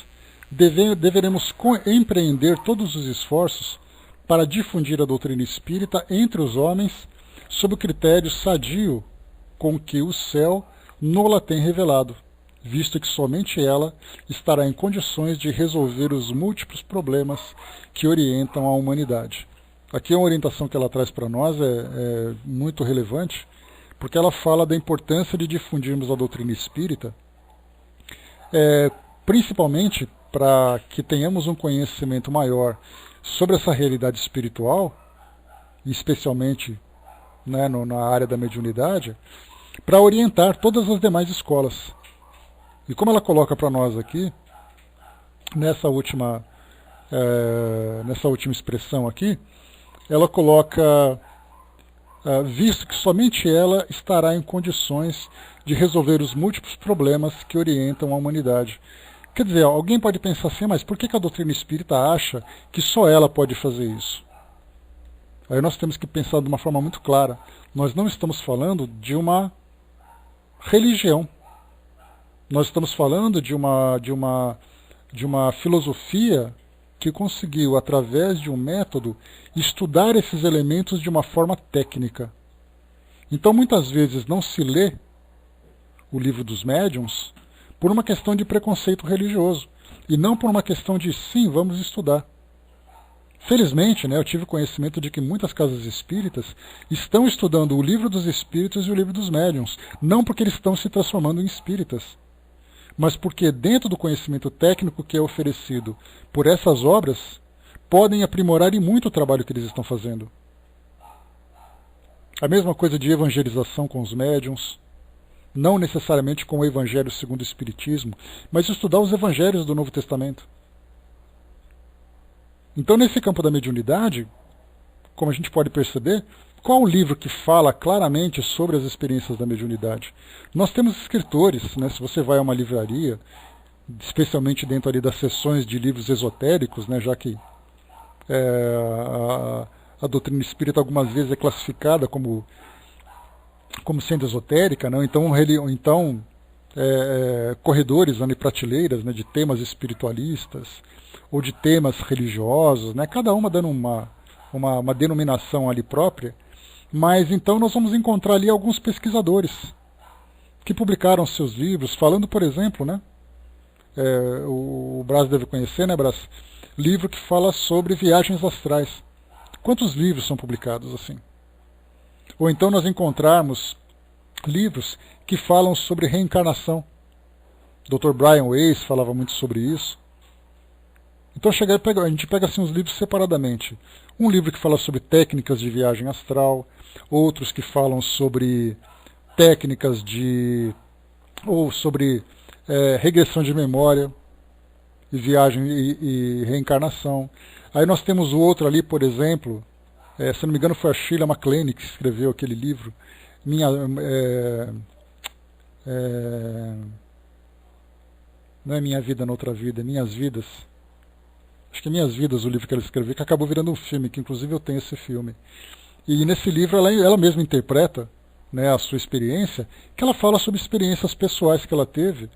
deveremos empreender todos os esforços para difundir a doutrina espírita entre os homens sob o critério sadio com que o céu nola tem revelado, visto que somente ela estará em condições de resolver os múltiplos problemas que orientam a humanidade. Aqui uma orientação que ela traz para nós é muito relevante, porque ela fala da importância de difundirmos a doutrina espírita, principalmente para que tenhamos um conhecimento maior sobre essa realidade espiritual, especialmente, né, na área da mediunidade, para orientar todas as demais escolas. E como ela coloca para nós aqui, nessa última expressão aqui, ela coloca, visto que somente ela estará em condições de resolver os múltiplos problemas que orientam a humanidade. Quer dizer, alguém pode pensar assim, mas por que a doutrina espírita acha que só ela pode fazer isso? Aí nós temos que pensar de uma forma muito clara. Nós não estamos falando de uma religião. Nós estamos falando de uma filosofia que conseguiu, através de um método, estudar esses elementos de uma forma técnica. Então, muitas vezes, não se lê o Livro dos Médiuns por uma questão de preconceito religioso, e não por uma questão de, sim, vamos estudar. Felizmente, né, eu tive conhecimento de que muitas casas espíritas estão estudando o Livro dos Espíritos e o Livro dos Médiuns, não porque eles estão se transformando em espíritas, mas porque dentro do conhecimento técnico que é oferecido por essas obras, podem aprimorar e muito o trabalho que eles estão fazendo. A mesma coisa de evangelização com os médiuns, não necessariamente com o Evangelho segundo o Espiritismo, mas estudar os Evangelhos do Novo Testamento. Então, nesse campo da mediunidade, como a gente pode perceber, qual o livro que fala claramente sobre as experiências da mediunidade? Nós temos escritores, né? Se você vai a uma livraria, especialmente dentro ali das seções de livros esotéricos, né? Já que a doutrina espírita algumas vezes é classificada como sendo esotérica, né? Então corredores ali, prateleiras, né? De temas espiritualistas ou de temas religiosos, né? Cada uma dando uma denominação ali própria. Mas então nós vamos encontrar ali alguns pesquisadores que publicaram seus livros, falando, por exemplo, né, o Brás deve conhecer, né, Brás? Livro que fala sobre viagens astrais. Quantos livros são publicados assim? Ou então nós encontrarmos livros que falam sobre reencarnação. O Dr. Brian Weiss falava muito sobre isso. Então a gente pega assim os livros separadamente. Um livro que fala sobre técnicas de viagem astral, outros que falam sobre técnicas ou sobre regressão de memória e viagem e reencarnação. Aí nós temos o outro ali, por exemplo, se não me engano foi a Sheila MacLaine que escreveu aquele livro, não é Minha Vida na Outra Vida, é Minhas Vidas. Acho que é Minhas Vidas, o livro que ela escreveu, que acabou virando um filme, que inclusive eu tenho esse filme. E nesse livro ela mesma interpreta, né, a sua experiência, que ela fala sobre experiências pessoais que ela teve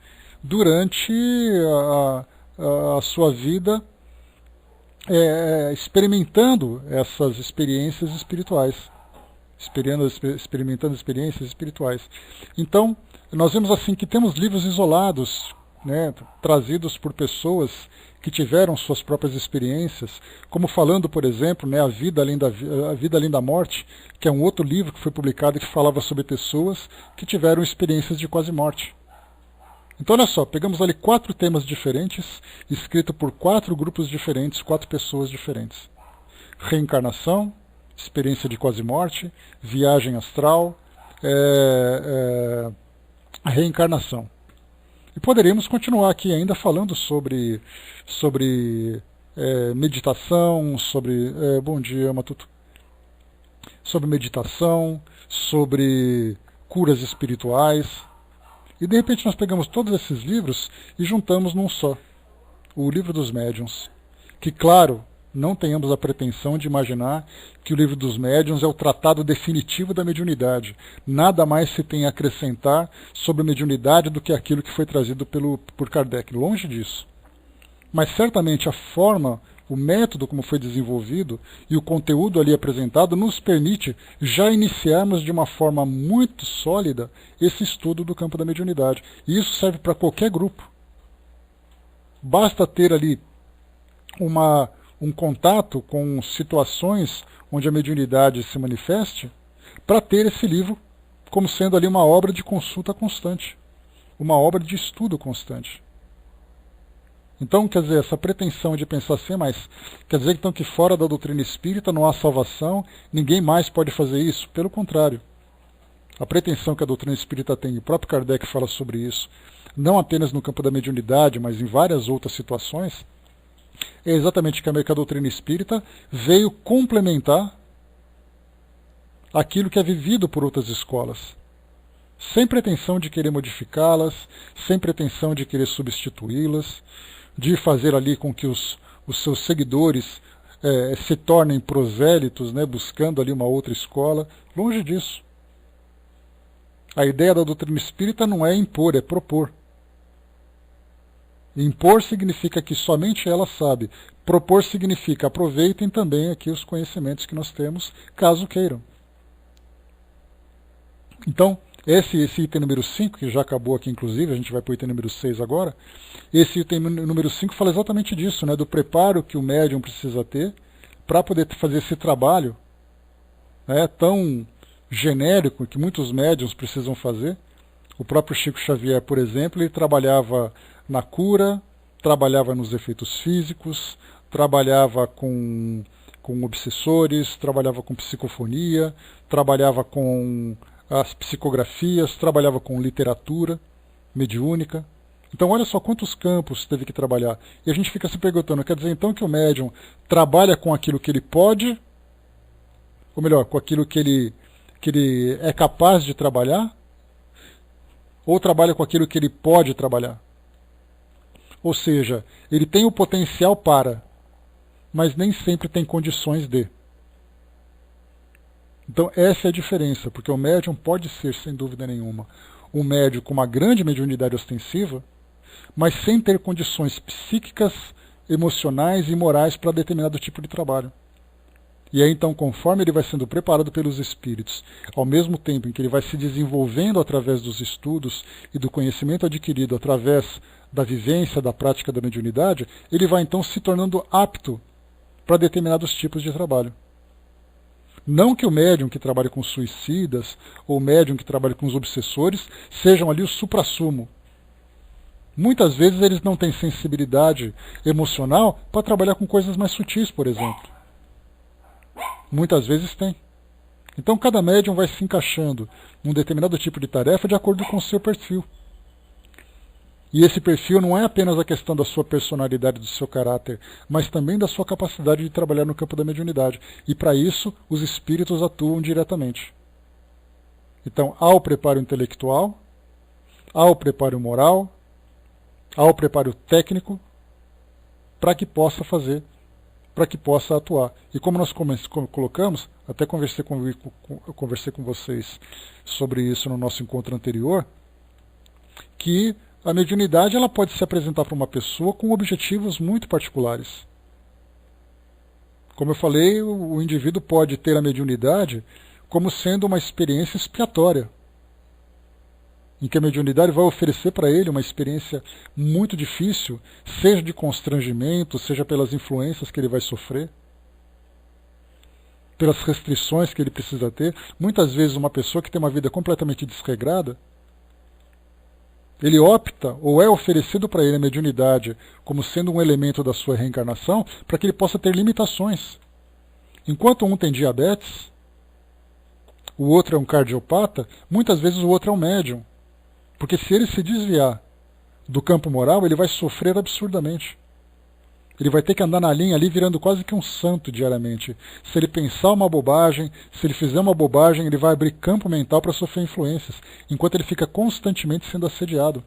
durante a sua vida, experimentando essas experiências espirituais. Experimentando experiências espirituais. Então, nós vemos assim que temos livros isolados, né, trazidos por pessoas que tiveram suas próprias experiências, como falando, por exemplo, né, a vida além da morte, que é um outro livro que foi publicado e que falava sobre pessoas que tiveram experiências de quase morte. Então, olha só, pegamos ali 4 temas diferentes, escritos por 4 grupos diferentes, 4 pessoas diferentes. Reencarnação, experiência de quase morte, viagem astral, reencarnação. E poderíamos continuar aqui ainda falando sobre meditação, bom dia, Matuto. Sobre meditação, sobre curas espirituais. E de repente nós pegamos todos esses livros e juntamos num só. O Livro dos Médiuns. Que, claro, não tenhamos a pretensão de imaginar que o Livro dos Médiuns é o tratado definitivo da mediunidade. Nada mais se tem a acrescentar sobre a mediunidade do que aquilo que foi trazido por Kardec. Longe disso. Mas certamente a forma o método como foi desenvolvido e o conteúdo ali apresentado nos permite já iniciarmos de uma forma muito sólida esse estudo do campo da mediunidade. E isso serve para qualquer grupo. Basta ter ali um contato com situações onde a mediunidade se manifeste para ter esse livro como sendo ali uma obra de consulta constante, uma obra de estudo constante. Então, quer dizer, essa pretensão de pensar assim, mas quer dizer então que fora da doutrina espírita não há salvação, ninguém mais pode fazer isso? Pelo contrário. A pretensão que a doutrina espírita tem, o próprio Kardec fala sobre isso, não apenas no campo da mediunidade, mas em várias outras situações, é exatamente que a doutrina espírita veio complementar aquilo que é vivido por outras escolas, sem pretensão de querer modificá-las, sem pretensão de querer substituí-las, de fazer ali com que os seus seguidores se tornem prosélitos, né, buscando ali uma outra escola. Longe disso. A ideia da doutrina espírita não é impor, é propor. Impor significa que somente ela sabe. Propor significa aproveitem também aqui os conhecimentos que nós temos, caso queiram. Então, esse item número 5, que já acabou aqui inclusive, a gente vai para o item número 6 agora, esse item número 5 fala exatamente disso, né, do preparo que o médium precisa ter para poder fazer esse trabalho, né, tão genérico que muitos médiums precisam fazer. O próprio Chico Xavier, por exemplo, ele trabalhava na cura, trabalhava nos efeitos físicos, trabalhava com obsessores, trabalhava com psicofonia, trabalhava com as psicografias, trabalhava com literatura mediúnica. Então olha só quantos campos teve que trabalhar. E a gente fica se perguntando, quer dizer então que o médium trabalha com aquilo que ele pode, ou melhor, com aquilo que ele é capaz de trabalhar, ou trabalha com aquilo que ele pode trabalhar? Ou seja, ele tem o potencial para, mas nem sempre tem condições de. Então essa é a diferença, porque o médium pode ser, sem dúvida nenhuma, um médium com uma grande mediunidade ostensiva, mas sem ter condições psíquicas, emocionais e morais para determinado tipo de trabalho. E aí então, conforme ele vai sendo preparado pelos espíritos, ao mesmo tempo em que ele vai se desenvolvendo através dos estudos e do conhecimento adquirido através da vivência, da prática da mediunidade, ele vai então se tornando apto para determinados tipos de trabalho. Não que o médium que trabalha com suicidas ou o médium que trabalha com os obsessores sejam ali o suprassumo. Muitas vezes eles não têm sensibilidade emocional para trabalhar com coisas mais sutis, por exemplo. Muitas vezes tem. Então cada médium vai se encaixando num determinado tipo de tarefa de acordo com o seu perfil. E esse perfil não é apenas a questão da sua personalidade, do seu caráter, mas também da sua capacidade de trabalhar no campo da mediunidade. E para isso, os espíritos atuam diretamente. Então, há o preparo intelectual, há o preparo moral, há o preparo técnico, para que possa fazer, para que possa atuar. E como nós colocamos, até conversei com vocês sobre isso no nosso encontro anterior, que a mediunidade ela pode se apresentar para uma pessoa com objetivos muito particulares. Como eu falei, o indivíduo pode ter a mediunidade como sendo uma experiência expiatória, em que a mediunidade vai oferecer para ele uma experiência muito difícil, seja de constrangimento, seja pelas influências que ele vai sofrer, pelas restrições que ele precisa ter. Muitas vezes uma pessoa que tem uma vida completamente desregrada, ele opta, ou é oferecido para ele a mediunidade como sendo um elemento da sua reencarnação, para que ele possa ter limitações. Enquanto um tem diabetes, o outro é um cardiopata, muitas vezes o outro é um médium. Porque se ele se desviar do campo moral, ele vai sofrer absurdamente. Ele vai ter que andar na linha ali virando quase que um santo diariamente. Se ele pensar uma bobagem, se ele fizer uma bobagem, ele vai abrir campo mental para sofrer influências, enquanto ele fica constantemente sendo assediado.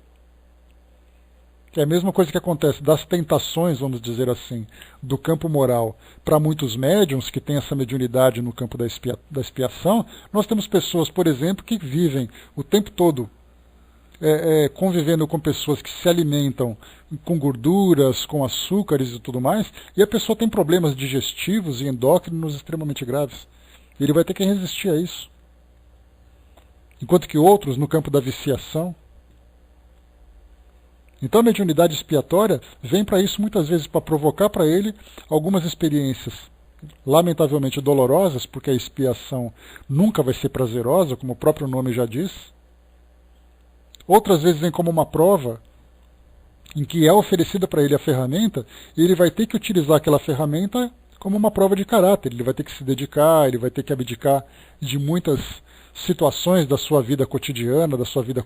É a mesma coisa que acontece das tentações, vamos dizer assim, do campo moral. Para muitos médiums que têm essa mediunidade no campo da expiação, nós temos pessoas, por exemplo, que vivem o tempo todo convivendo com pessoas que se alimentam com gorduras, com açúcares e tudo mais, e a pessoa tem problemas digestivos e endócrinos extremamente graves. Ele vai ter que resistir a isso. Enquanto que outros, no campo da viciação. Então a mediunidade expiatória vem para isso muitas vezes, para provocar para ele algumas experiências lamentavelmente dolorosas, porque a expiação nunca vai ser prazerosa, como o próprio nome já diz. Outras vezes vem como uma prova em que é oferecida para ele a ferramenta e ele vai ter que utilizar aquela ferramenta como uma prova de caráter. Ele vai ter que se dedicar, ele vai ter que abdicar de muitas situações da sua vida cotidiana, da sua vida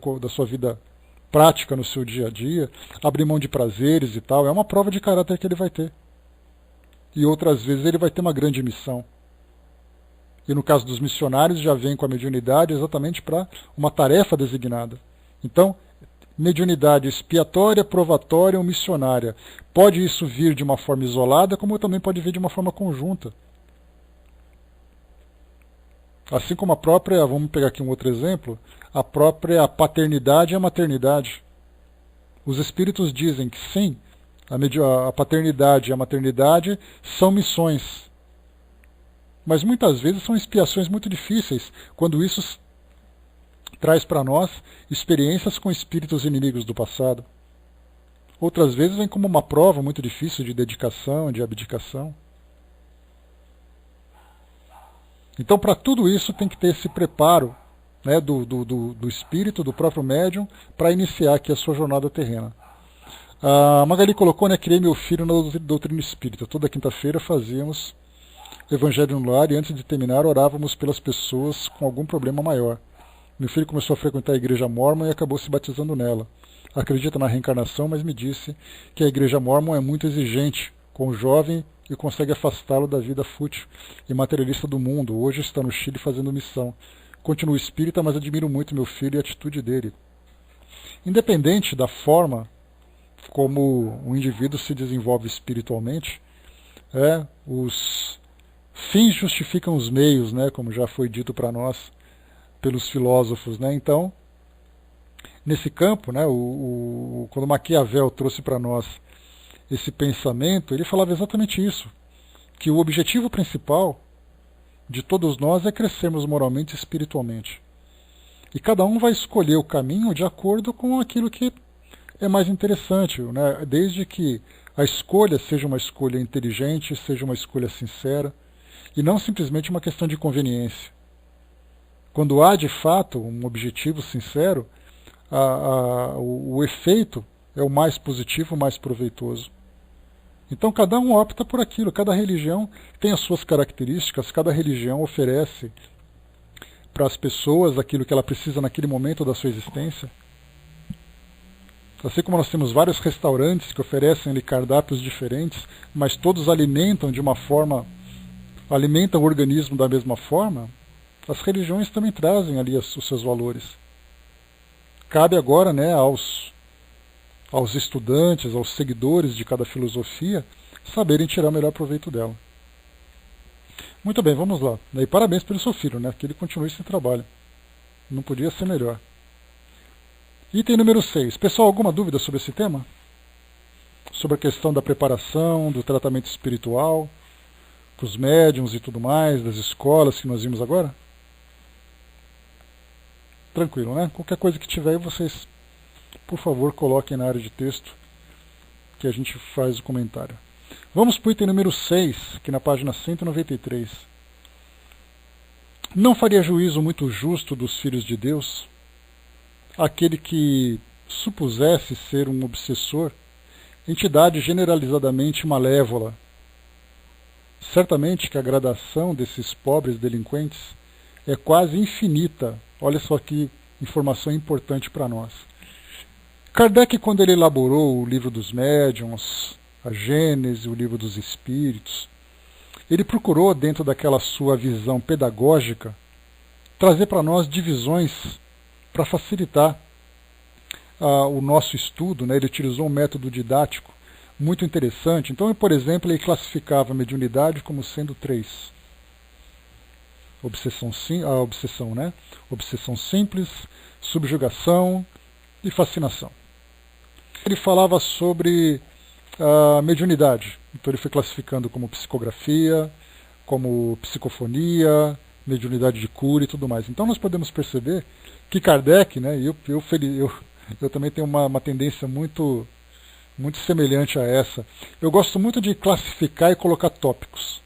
prática no seu dia a dia, abrir mão de prazeres e tal. É uma prova de caráter que ele vai ter. E outras vezes ele vai ter uma grande missão. E no caso dos missionários já vem com a mediunidade exatamente para uma tarefa designada. Então, mediunidade expiatória, provatória ou missionária. Pode isso vir de uma forma isolada, como também pode vir de uma forma conjunta. Assim como a própria, vamos pegar aqui um outro exemplo, a própria paternidade e a maternidade. Os espíritos dizem que sim, a paternidade e a maternidade são missões. Mas muitas vezes são expiações muito difíceis, quando isso traz para nós experiências com espíritos inimigos do passado. Outras vezes vem como uma prova muito difícil de dedicação, de abdicação. Então, para tudo isso, tem que ter esse preparo, né, do espírito, do próprio médium, para iniciar aqui a sua jornada terrena. A Magali colocou, né, criei meu filho na doutrina espírita. Toda quinta-feira fazíamos Evangelho no Lar e antes de terminar orávamos pelas pessoas com algum problema maior. Meu filho começou a frequentar a igreja mórmon e acabou se batizando nela. Acredita na reencarnação, mas me disse que a igreja mórmon é muito exigente com o jovem e consegue afastá-lo da vida fútil e materialista do mundo. Hoje está no Chile fazendo missão. Continuo espírita, mas admiro muito meu filho e a atitude dele. Independente da forma como o indivíduo se desenvolve espiritualmente, os fins justificam os meios, né, como já foi dito para nós pelos filósofos, né? Então, nesse campo, né, quando Maquiavel trouxe para nós esse pensamento, ele falava exatamente isso, que o objetivo principal de todos nós é crescermos moralmente e espiritualmente. E cada um vai escolher o caminho de acordo com aquilo que é mais interessante, né? Desde que a escolha seja uma escolha inteligente, seja uma escolha sincera, e não simplesmente uma questão de conveniência. Quando há de fato um objetivo sincero, o efeito é o mais positivo, o mais proveitoso. Então cada um opta por aquilo, cada religião tem as suas características, cada religião oferece para as pessoas aquilo que ela precisa naquele momento da sua existência. Assim como nós temos vários restaurantes que oferecem ali cardápios diferentes, mas todos alimentam de uma forma, alimentam o organismo da mesma forma, as religiões também trazem ali os seus valores. Cabe agora, né, aos estudantes, aos seguidores de cada filosofia, saberem tirar o melhor proveito dela. Muito bem, vamos lá. E parabéns pelo seu filho, né, que ele continue esse trabalho. Não podia ser melhor. Item número 6. Pessoal, alguma dúvida sobre esse tema? Sobre a questão da preparação, do tratamento espiritual, para os médiuns e tudo mais, das escolas que nós vimos agora? Tranquilo, né? Qualquer coisa que tiver aí, vocês, por favor, coloquem na área de texto que a gente faz o comentário. Vamos para o item número 6, aqui na página 193. Não faria juízo muito justo dos filhos de Deus aquele que supusesse ser um obsessor, entidade generalizadamente malévola. Certamente que a gradação desses pobres delinquentes é quase infinita. Olha só que informação importante para nós. Kardec, quando ele elaborou o livro dos médiuns, a Gênese, o livro dos Espíritos, ele procurou, dentro daquela sua visão pedagógica, trazer para nós divisões para facilitar o nosso estudo, né? Ele utilizou um método didático muito interessante. Então, por exemplo, ele classificava a mediunidade como sendo 3. Obsessão simples, subjugação e fascinação. Ele falava sobre a mediunidade, então ele foi classificando como psicografia, como psicofonia, mediunidade de cura e tudo mais. Então nós podemos perceber que Kardec, né, eu também tenho uma tendência muito semelhante a essa. Eu gosto muito de classificar e colocar tópicos.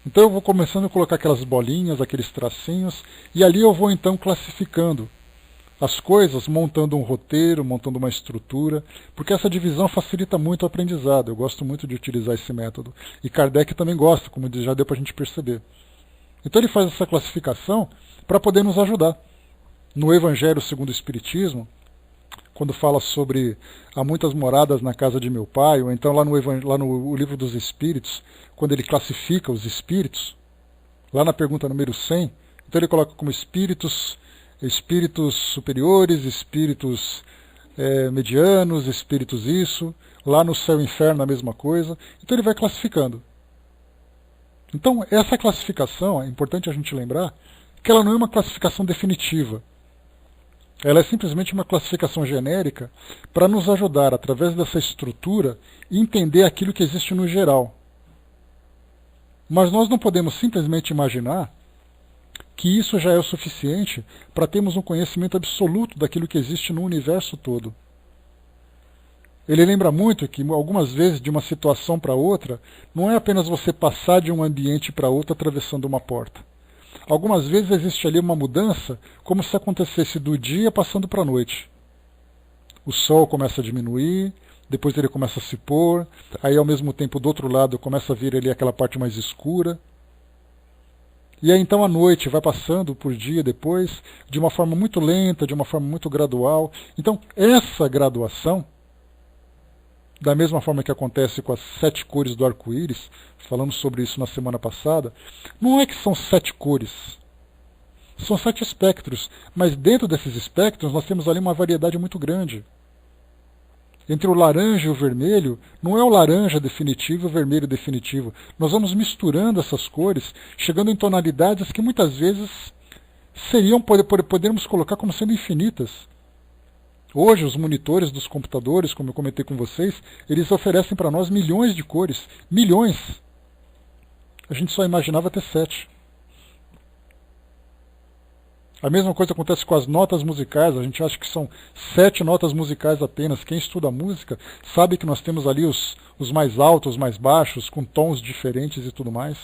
Então eu vou começando a colocar aquelas bolinhas, aqueles tracinhos, e ali eu vou então classificando as coisas, montando um roteiro, montando uma estrutura, porque essa divisão facilita muito o aprendizado. Eu gosto muito de utilizar esse método. E Kardec também gosta, como já deu para a gente perceber. Então ele faz essa classificação para poder nos ajudar. No Evangelho segundo o Espiritismo, quando fala sobre há muitas moradas na casa de meu pai, ou então lá no Livro dos Espíritos, quando ele classifica os espíritos, lá na pergunta número 100, então ele coloca como espíritos superiores, espíritos medianos, espíritos isso, lá no céu e inferno a mesma coisa, então ele vai classificando. Então essa classificação, é importante a gente lembrar, que ela não é uma classificação definitiva. Ela é simplesmente uma classificação genérica para nos ajudar, através dessa estrutura, a entender aquilo que existe no geral. Mas nós não podemos simplesmente imaginar que isso já é o suficiente para termos um conhecimento absoluto daquilo que existe no universo todo. Ele lembra muito que, algumas vezes, de uma situação para outra, não é apenas você passar de um ambiente para outro atravessando uma porta. Algumas vezes existe ali uma mudança, como se acontecesse do dia passando para a noite. O sol começa a diminuir, depois ele começa a se pôr, aí ao mesmo tempo do outro lado começa a vir ali aquela parte mais escura. E aí então a noite vai passando por dia depois, de uma forma muito lenta, de uma forma muito gradual. Então essa graduação, da mesma forma que acontece com as 7 cores do arco-íris, falamos sobre isso na semana passada, não é que são 7 cores, são 7 espectros, mas dentro desses espectros nós temos ali uma variedade muito grande. Entre o laranja e o vermelho, não é o laranja definitivo e o vermelho definitivo. Nós vamos misturando essas cores, chegando em tonalidades que muitas vezes poderíamos colocar como sendo infinitas. Hoje, os monitores dos computadores, como eu comentei com vocês, eles oferecem para nós milhões de cores. Milhões! A gente só imaginava ter 7. A mesma coisa acontece com as notas musicais. A gente acha que são 7 notas musicais apenas. Quem estuda música sabe que nós temos ali os mais altos, os mais baixos, com tons diferentes e tudo mais.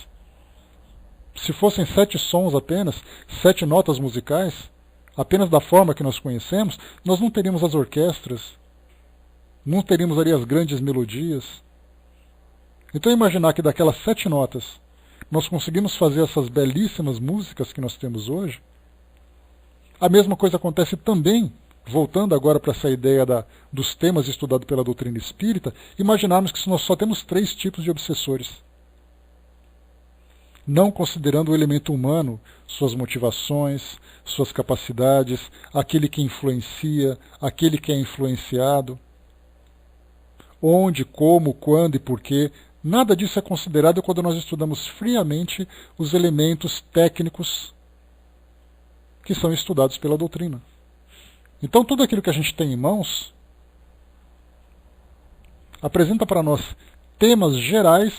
Se fossem 7 sons apenas, 7 notas musicais, apenas da forma que nós conhecemos, nós não teríamos as orquestras, não teríamos ali as grandes melodias. Então imaginar que daquelas 7 notas nós conseguimos fazer essas belíssimas músicas que nós temos hoje. A mesma coisa acontece também, voltando agora para essa ideia dos temas estudados pela doutrina espírita, imaginarmos que nós só temos 3 tipos de obsessores. Não considerando o elemento humano, suas motivações, suas capacidades, aquele que influencia, aquele que é influenciado, onde, como, quando e porquê, nada disso é considerado quando nós estudamos friamente os elementos técnicos que são estudados pela doutrina. Então tudo aquilo que a gente tem em mãos apresenta para nós temas gerais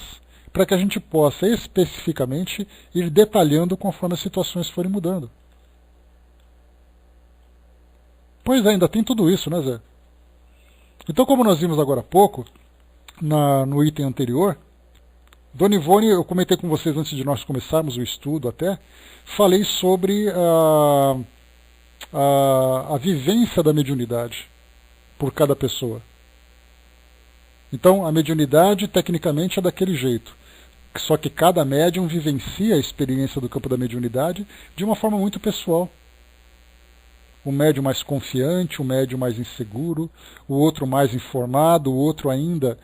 para que a gente possa especificamente ir detalhando conforme as situações forem mudando. Pois é, ainda tem tudo isso, né, Zé? Então, como nós vimos agora há pouco, no item anterior, Dona Ivone, eu comentei com vocês antes de nós começarmos o estudo até, falei sobre a vivência da mediunidade por cada pessoa. Então, a mediunidade, tecnicamente, é daquele jeito. Só que cada médium vivencia a experiência do campo da mediunidade de uma forma muito pessoal. O médium mais confiante, o médium mais inseguro, o outro mais informado, o outro ainda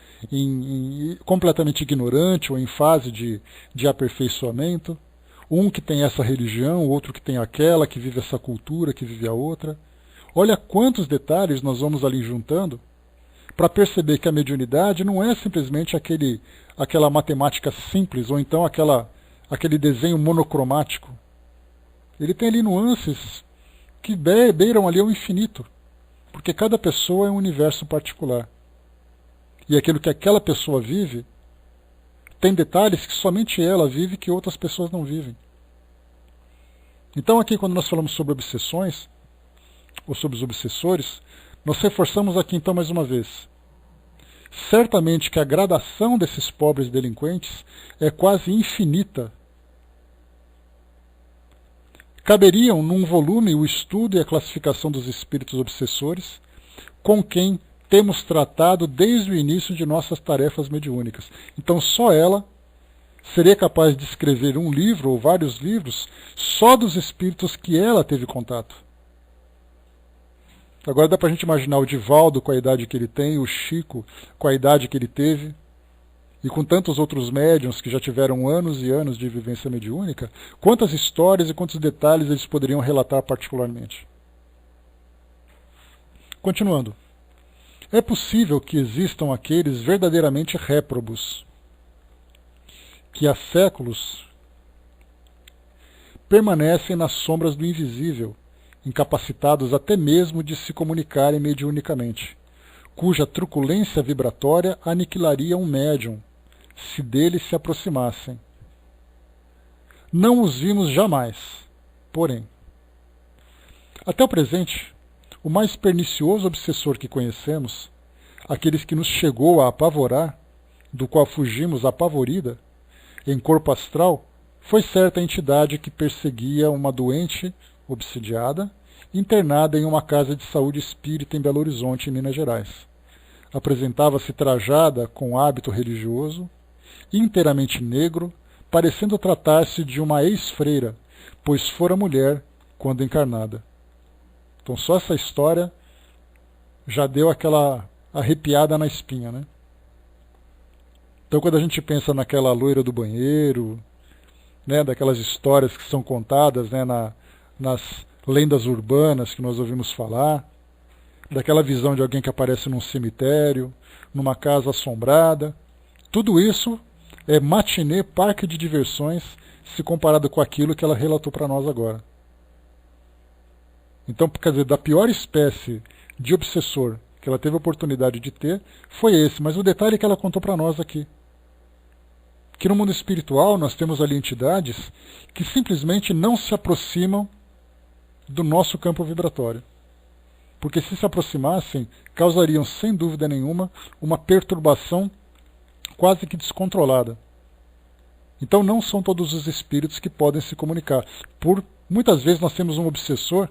completamente ignorante ou em fase de aperfeiçoamento. Um que tem essa religião, o outro que tem aquela, que vive essa cultura, que vive a outra. Olha quantos detalhes nós vamos ali juntando para perceber que a mediunidade não é simplesmente aquela matemática simples, ou então aquele desenho monocromático. Ele tem ali nuances que beiram ali ao infinito. Porque cada pessoa é um universo particular. E aquilo que aquela pessoa vive tem detalhes que somente ela vive que outras pessoas não vivem. Então aqui quando nós falamos sobre obsessões, ou sobre os obsessores, nós reforçamos aqui então mais uma vez. Certamente que a gradação desses pobres delinquentes é quase infinita. Caberiam num volume o estudo e a classificação dos espíritos obsessores, com quem temos tratado desde o início de nossas tarefas mediúnicas. Então só ela seria capaz de escrever um livro ou vários livros só dos espíritos que ela teve contato. Agora dá para a gente imaginar o Divaldo com a idade que ele tem, o Chico com a idade que ele teve, e com tantos outros médiuns que já tiveram anos e anos de vivência mediúnica, quantas histórias e quantos detalhes eles poderiam relatar particularmente. Continuando. É possível que existam aqueles verdadeiramente réprobos, que há séculos permanecem nas sombras do invisível, incapacitados até mesmo de se comunicarem mediunicamente, cuja truculência vibratória aniquilaria um médium, se dele se aproximassem. Não os vimos jamais, porém. Até o presente, o mais pernicioso obsessor que conhecemos, aqueles que nos chegou a apavorar, do qual fugimos apavorida, em corpo astral, foi certa entidade que perseguia uma doente obsidiada, internada em uma casa de saúde espírita em Belo Horizonte, em Minas Gerais. Apresentava-se trajada com hábito religioso, inteiramente negro, parecendo tratar-se de uma ex-freira, pois fora mulher quando encarnada. Então só essa história já deu aquela arrepiada na espinha, né? Então quando a gente pensa naquela loira do banheiro, né, daquelas histórias que são contadas, né, nas lendas urbanas que nós ouvimos falar, daquela visão de alguém que aparece num cemitério, numa casa assombrada, tudo isso é matinê, parque de diversões, se comparado com aquilo que ela relatou para nós agora. Então, quer dizer, da pior espécie de obsessor que ela teve a oportunidade de ter, foi esse. Mas o detalhe que ela contou para nós aqui, que no mundo espiritual nós temos ali entidades que simplesmente não se aproximam do nosso campo vibratório. Porque se aproximassem, causariam, sem dúvida nenhuma, uma perturbação quase que descontrolada. Então não são todos os espíritos que podem se comunicar. Muitas vezes nós temos um obsessor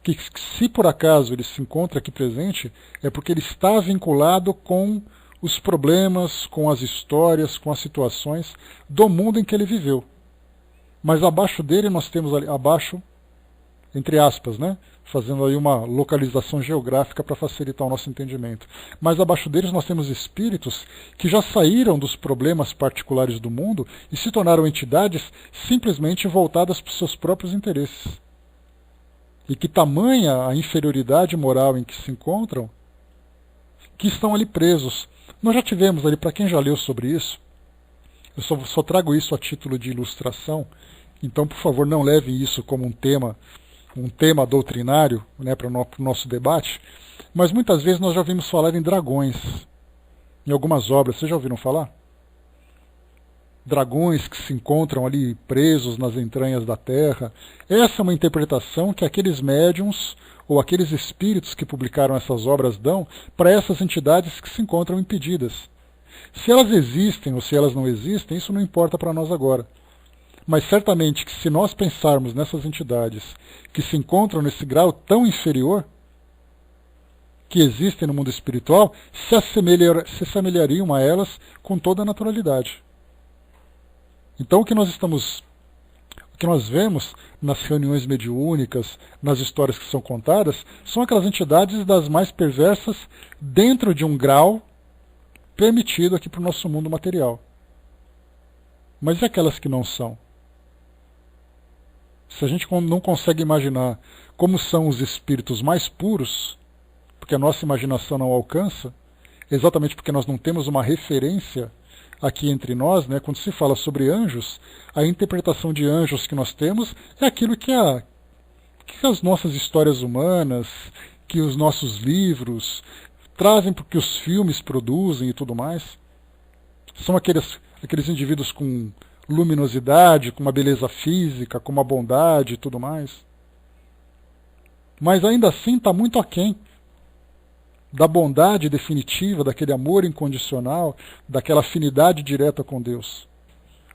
que, se por acaso ele se encontra aqui presente, é porque ele está vinculado com os problemas, com as histórias, com as situações do mundo em que ele viveu. Mas abaixo dele nós temos ali, abaixo, entre aspas, né? Fazendo aí uma localização geográfica para facilitar o nosso entendimento. Mas abaixo deles nós temos espíritos que já saíram dos problemas particulares do mundo e se tornaram entidades simplesmente voltadas para os seus próprios interesses. E que tamanha a inferioridade moral em que se encontram, que estão ali presos. Nós já tivemos ali, para quem já leu sobre isso, eu só trago isso a título de ilustração, então por favor não levem isso como um tema doutrinário, né, para o nosso debate, mas muitas vezes nós já ouvimos falar em dragões, em algumas obras. Vocês já ouviram falar? Dragões que se encontram ali presos nas entranhas da terra. Essa é uma interpretação que aqueles médiuns ou aqueles espíritos que publicaram essas obras dão para essas entidades que se encontram impedidas. Se elas existem ou se elas não existem, isso não importa para nós agora. Mas certamente que se nós pensarmos nessas entidades que se encontram nesse grau tão inferior, que existem no mundo espiritual, se assemelhariam a elas com toda a naturalidade. Então o que nós vemos nas reuniões mediúnicas, nas histórias que são contadas, são aquelas entidades das mais perversas dentro de um grau permitido aqui para o nosso mundo material. Mas e aquelas que não são? Se a gente não consegue imaginar como são os espíritos mais puros, porque a nossa imaginação não alcança, exatamente porque nós não temos uma referência aqui entre nós, né? Quando se fala sobre anjos, a interpretação de anjos que nós temos é aquilo que as nossas histórias humanas, que os nossos livros trazem, porque os filmes produzem e tudo mais. São aqueles indivíduos com luminosidade, com uma beleza física, com uma bondade e tudo mais. Mas ainda assim está muito aquém da bondade definitiva, daquele amor incondicional, daquela afinidade direta com Deus.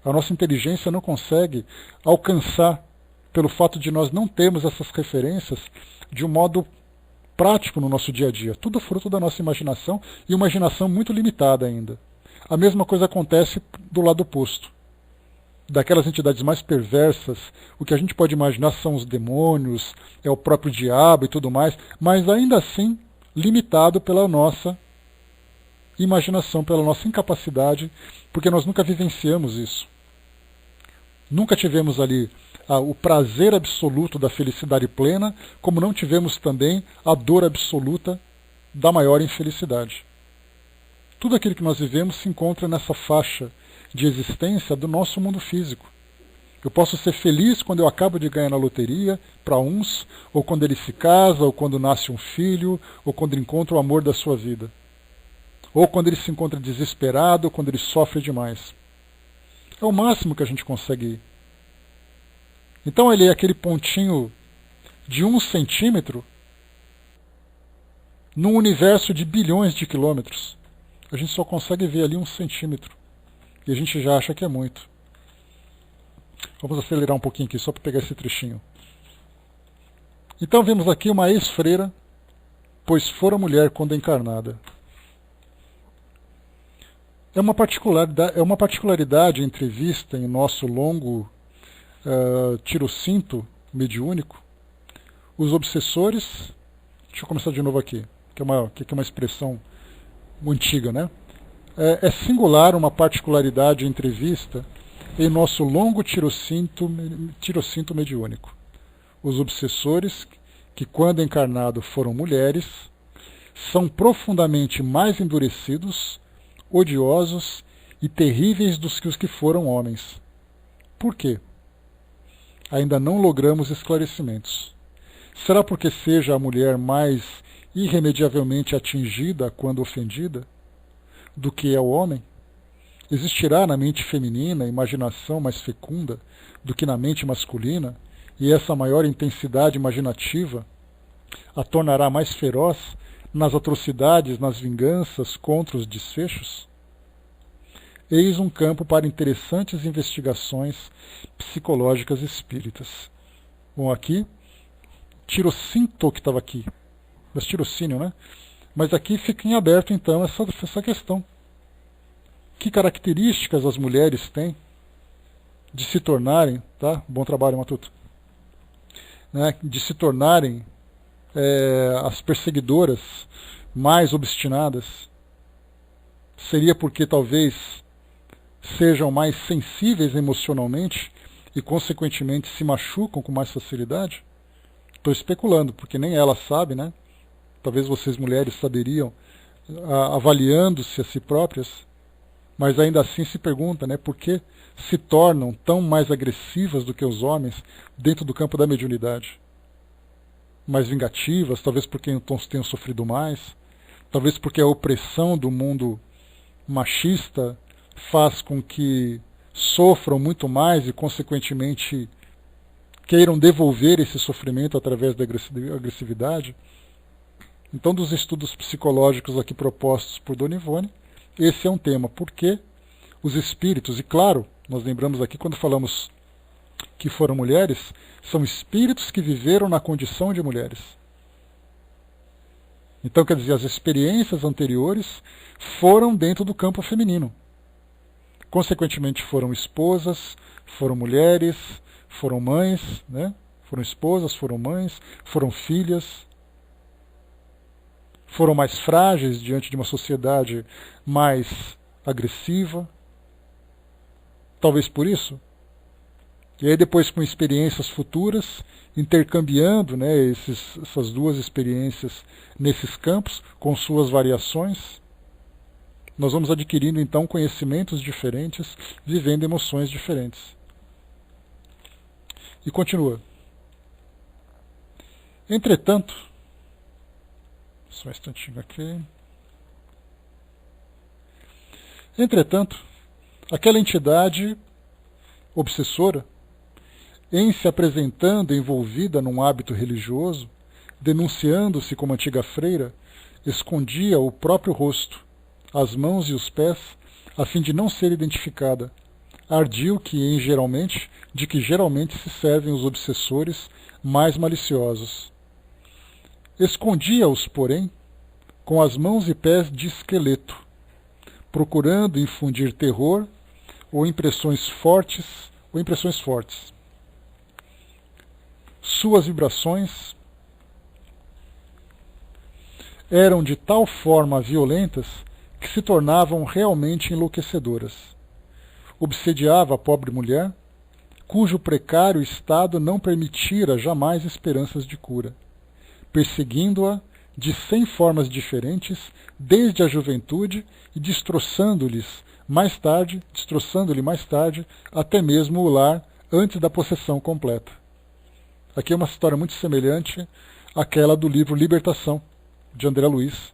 A nossa inteligência não consegue alcançar, pelo fato de nós não termos essas referências de um modo prático no nosso dia a dia. Tudo fruto da nossa imaginação, e uma imaginação muito limitada ainda. A mesma coisa acontece do lado oposto. Daquelas entidades mais perversas, o que a gente pode imaginar são os demônios, é o próprio diabo e tudo mais, mas ainda assim limitado pela nossa imaginação, pela nossa incapacidade, porque nós nunca vivenciamos isso. Nunca tivemos ali o prazer absoluto da felicidade plena, como não tivemos também a dor absoluta da maior infelicidade. Tudo aquilo que nós vivemos se encontra nessa faixa de existência do nosso mundo físico. Eu posso ser feliz quando eu acabo de ganhar na loteria, para uns, ou quando ele se casa, ou quando nasce um filho, ou quando ele encontra o amor da sua vida. Ou quando ele se encontra desesperado, ou quando ele sofre demais. É o máximo que a gente consegue ir. Então ele é aquele pontinho de 1 centímetro num universo de bilhões de quilômetros. A gente só consegue ver ali 1 centímetro. E a gente já acha que é muito. Vamos acelerar um pouquinho aqui, só para pegar esse trechinho. Então vemos aqui uma ex-freira, pois fora mulher quando encarnada. É uma particularidade entrevista em nosso longo tirocinto mediúnico. Os obsessores, deixa eu começar de novo aqui, que é uma expressão antiga, né? É singular uma particularidade entrevista em nosso longo tirocinto mediúnico. Os obsessores, que quando encarnado foram mulheres, são profundamente mais endurecidos, odiosos e terríveis do que os que foram homens. Por quê? Ainda não logramos esclarecimentos. Será porque seja a mulher mais irremediavelmente atingida quando ofendida do que é o homem? Existirá na mente feminina imaginação mais fecunda do que na mente masculina, e essa maior intensidade imaginativa a tornará mais feroz nas atrocidades, nas vinganças contra os desfechos? Eis um campo para interessantes investigações psicológicas espíritas. Bom, aqui, tirocinto que estava aqui, mas tirocínio, né? Mas aqui fica em aberto, então, essa questão. Que características as mulheres têm de se tornarem, tá? Bom trabalho, Matuto. Né? De se tornarem as perseguidoras mais obstinadas? Seria porque talvez sejam mais sensíveis emocionalmente e, consequentemente, se machucam com mais facilidade? Estou especulando, porque nem ela sabe, né? Talvez vocês mulheres saberiam, avaliando-se a si próprias, mas ainda assim se pergunta, né, por que se tornam tão mais agressivas do que os homens dentro do campo da mediunidade? Mais vingativas, talvez porque tenham sofrido mais, talvez porque a opressão do mundo machista faz com que sofram muito mais e, consequentemente, queiram devolver esse sofrimento através da agressividade. Então, dos estudos psicológicos aqui propostos por Dona Ivone, esse é um tema. Por que os espíritos, e claro, nós lembramos aqui quando falamos que foram mulheres, são espíritos que viveram na condição de mulheres. Então, quer dizer, as experiências anteriores foram dentro do campo feminino. Consequentemente, foram esposas, foram mulheres, foram mães, né? Foram esposas, foram mães, foram filhas. Foram mais frágeis diante de uma sociedade mais agressiva. Talvez por isso. E aí depois, com experiências futuras, intercambiando, né, essas duas experiências nesses campos, com suas variações, nós vamos adquirindo então conhecimentos diferentes, vivendo emoções diferentes. E continua. Entretanto, Só um instantinho aqui. Entretanto, aquela entidade obsessora, em se apresentando envolvida num hábito religioso, denunciando-se como antiga freira, escondia o próprio rosto, as mãos e os pés, a fim de não ser identificada. Ardil de que geralmente se servem os obsessores mais maliciosos. Escondia-os, porém, com as mãos e pés de esqueleto, procurando infundir terror ou impressões fortes. Suas vibrações eram de tal forma violentas que se tornavam realmente enlouquecedoras. Obsediava a pobre mulher, cujo precário estado não permitira jamais esperanças de cura, perseguindo-a de 100 formas diferentes desde a juventude e destroçando-lhe mais tarde até mesmo o lar antes da possessão completa. Aqui é uma história muito semelhante àquela do livro Libertação, de André Luiz.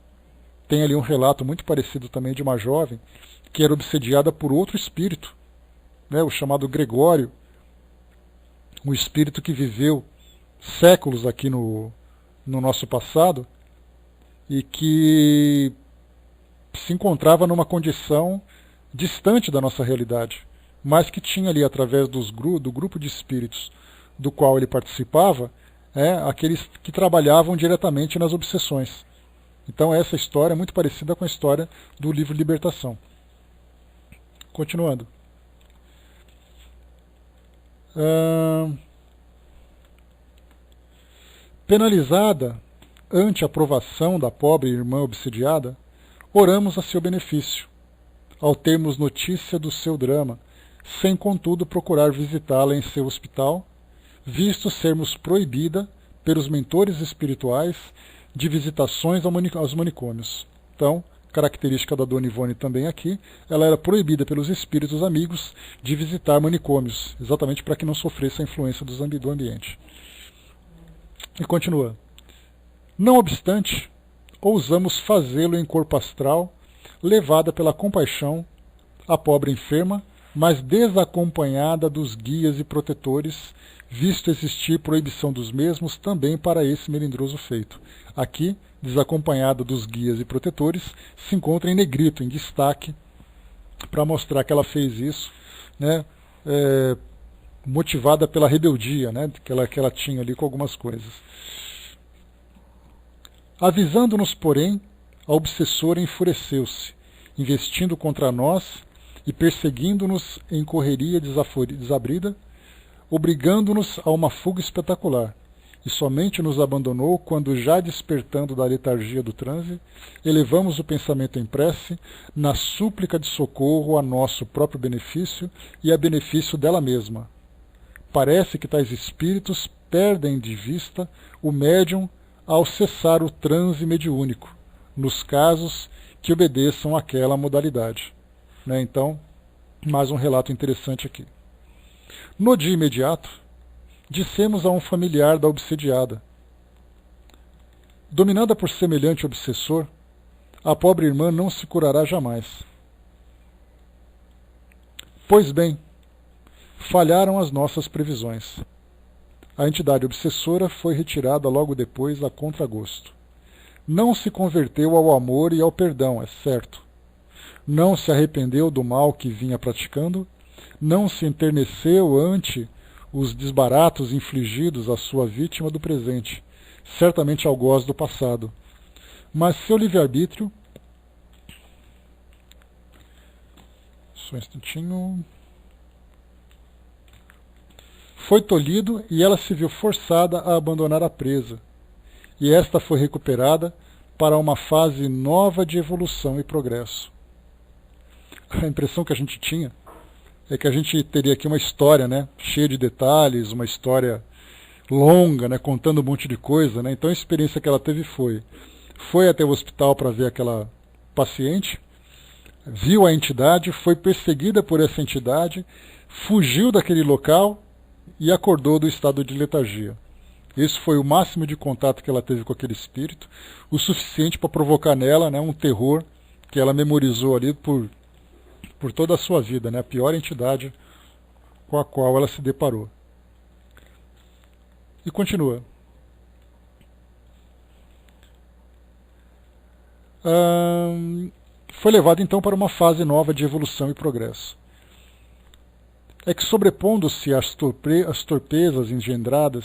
Tem ali um relato muito parecido também de uma jovem que era obsediada por outro espírito, né, o chamado Gregório, um espírito que viveu séculos aqui no nosso passado e que se encontrava numa condição distante da nossa realidade, mas que tinha ali, através do grupo de espíritos do qual ele participava, aqueles que trabalhavam diretamente nas obsessões. Então essa história é muito parecida com a história do livro Libertação. Continuando. Penalizada ante a provação da pobre irmã obsediada, oramos a seu benefício, ao termos notícia do seu drama, sem contudo procurar visitá-la em seu hospital, visto sermos proibida pelos mentores espirituais de visitações aos manicômios. Então, característica da Dona Ivone também aqui, ela era proibida pelos espíritos amigos de visitar manicômios, exatamente para que não sofresse a influência do ambiente. E continua. Não obstante, ousamos fazê-lo em corpo astral, levada pela compaixão, a pobre enferma, mas desacompanhada dos guias e protetores, visto existir proibição dos mesmos também para esse melindroso feito. Aqui, desacompanhada dos guias e protetores, se encontra em negrito, em destaque, para mostrar que ela fez isso, né, motivada pela rebeldia, né, que ela tinha ali com algumas coisas. Avisando-nos, porém, a obsessora enfureceu-se, investindo contra nós e perseguindo-nos em correria desabrida, obrigando-nos a uma fuga espetacular, e somente nos abandonou quando, já despertando da letargia do transe, elevamos o pensamento em prece, na súplica de socorro a nosso próprio benefício e a benefício dela mesma. Parece que tais espíritos perdem de vista o médium ao cessar o transe mediúnico, nos casos que obedeçam àquela modalidade. Né? Então, mais um relato interessante aqui. No dia imediato, dissemos a um familiar da obsediada: dominada por semelhante obsessor, a pobre irmã não se curará jamais. Pois bem, falharam as nossas previsões. A entidade obsessora foi retirada logo depois a contragosto. Não se converteu ao amor e ao perdão, é certo. Não se arrependeu do mal que vinha praticando, não se enterneceu ante os desbaratos infligidos à sua vítima do presente, certamente algoz do passado. Mas seu livre-arbítrio... Só um instantinho... foi tolhido e ela se viu forçada a abandonar a presa, e esta foi recuperada para uma fase nova de evolução e progresso. A impressão que a gente tinha é que a gente teria aqui uma história, né, cheia de detalhes, uma história longa, né, contando um monte de coisa. Né? Então a experiência que ela teve foi até o hospital para ver aquela paciente, viu a entidade, foi perseguida por essa entidade, fugiu daquele local e acordou do estado de letargia. Esse foi o máximo de contato que ela teve com aquele espírito, o suficiente para provocar nela, né, um terror que ela memorizou ali por toda a sua vida, né, a pior entidade com a qual ela se deparou. E continua. Foi levado então para uma fase nova de evolução e progresso. É que, sobrepondo-se às torpezas engendradas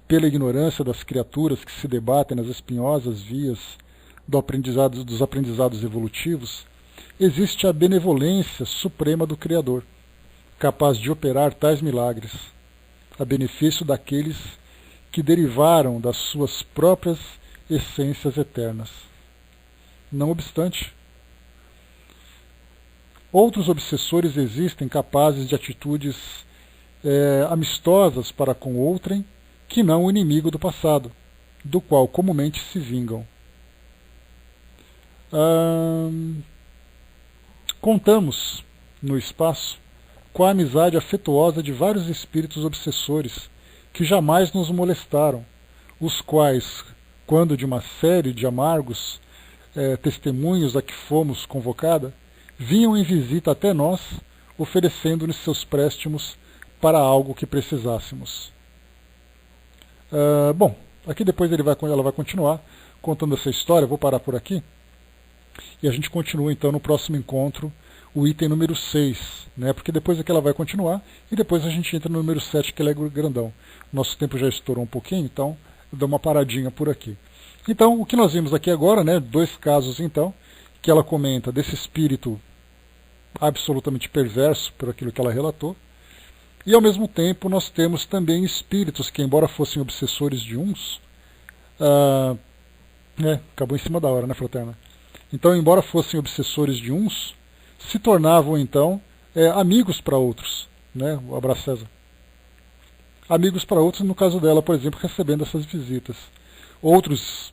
pela ignorância das criaturas que se debatem nas espinhosas vias dos aprendizados evolutivos, existe a benevolência suprema do Criador, capaz de operar tais milagres, a benefício daqueles que derivaram das suas próprias essências eternas. Não obstante, outros obsessores existem capazes de atitudes amistosas para com outrem, que não o inimigo do passado, do qual comumente se vingam. Contamos, no espaço, com a amizade afetuosa de vários espíritos obsessores que jamais nos molestaram, os quais, quando de uma série de amargos testemunhos a que fomos convocada, vinham em visita até nós, oferecendo-nos seus préstimos para algo que precisássemos. Bom, aqui depois ela vai continuar contando essa história, vou parar por aqui, e a gente continua então no próximo encontro, o item número 6, né, porque depois aqui ela vai continuar, e depois a gente entra no número 7, que ele é grandão. Nosso tempo já estourou um pouquinho, então eu dou uma paradinha por aqui. Então, o que nós vimos aqui agora, né, 2 casos então, que ela comenta desse espírito absolutamente perverso por aquilo que ela relatou, e ao mesmo tempo nós temos também espíritos que, embora fossem obsessores de uns, acabou em cima da hora, né, fraterna? Então, embora fossem obsessores de uns, se tornavam então amigos para outros, né? O abraço, César. Amigos para outros, no caso dela, por exemplo, recebendo essas visitas. Outros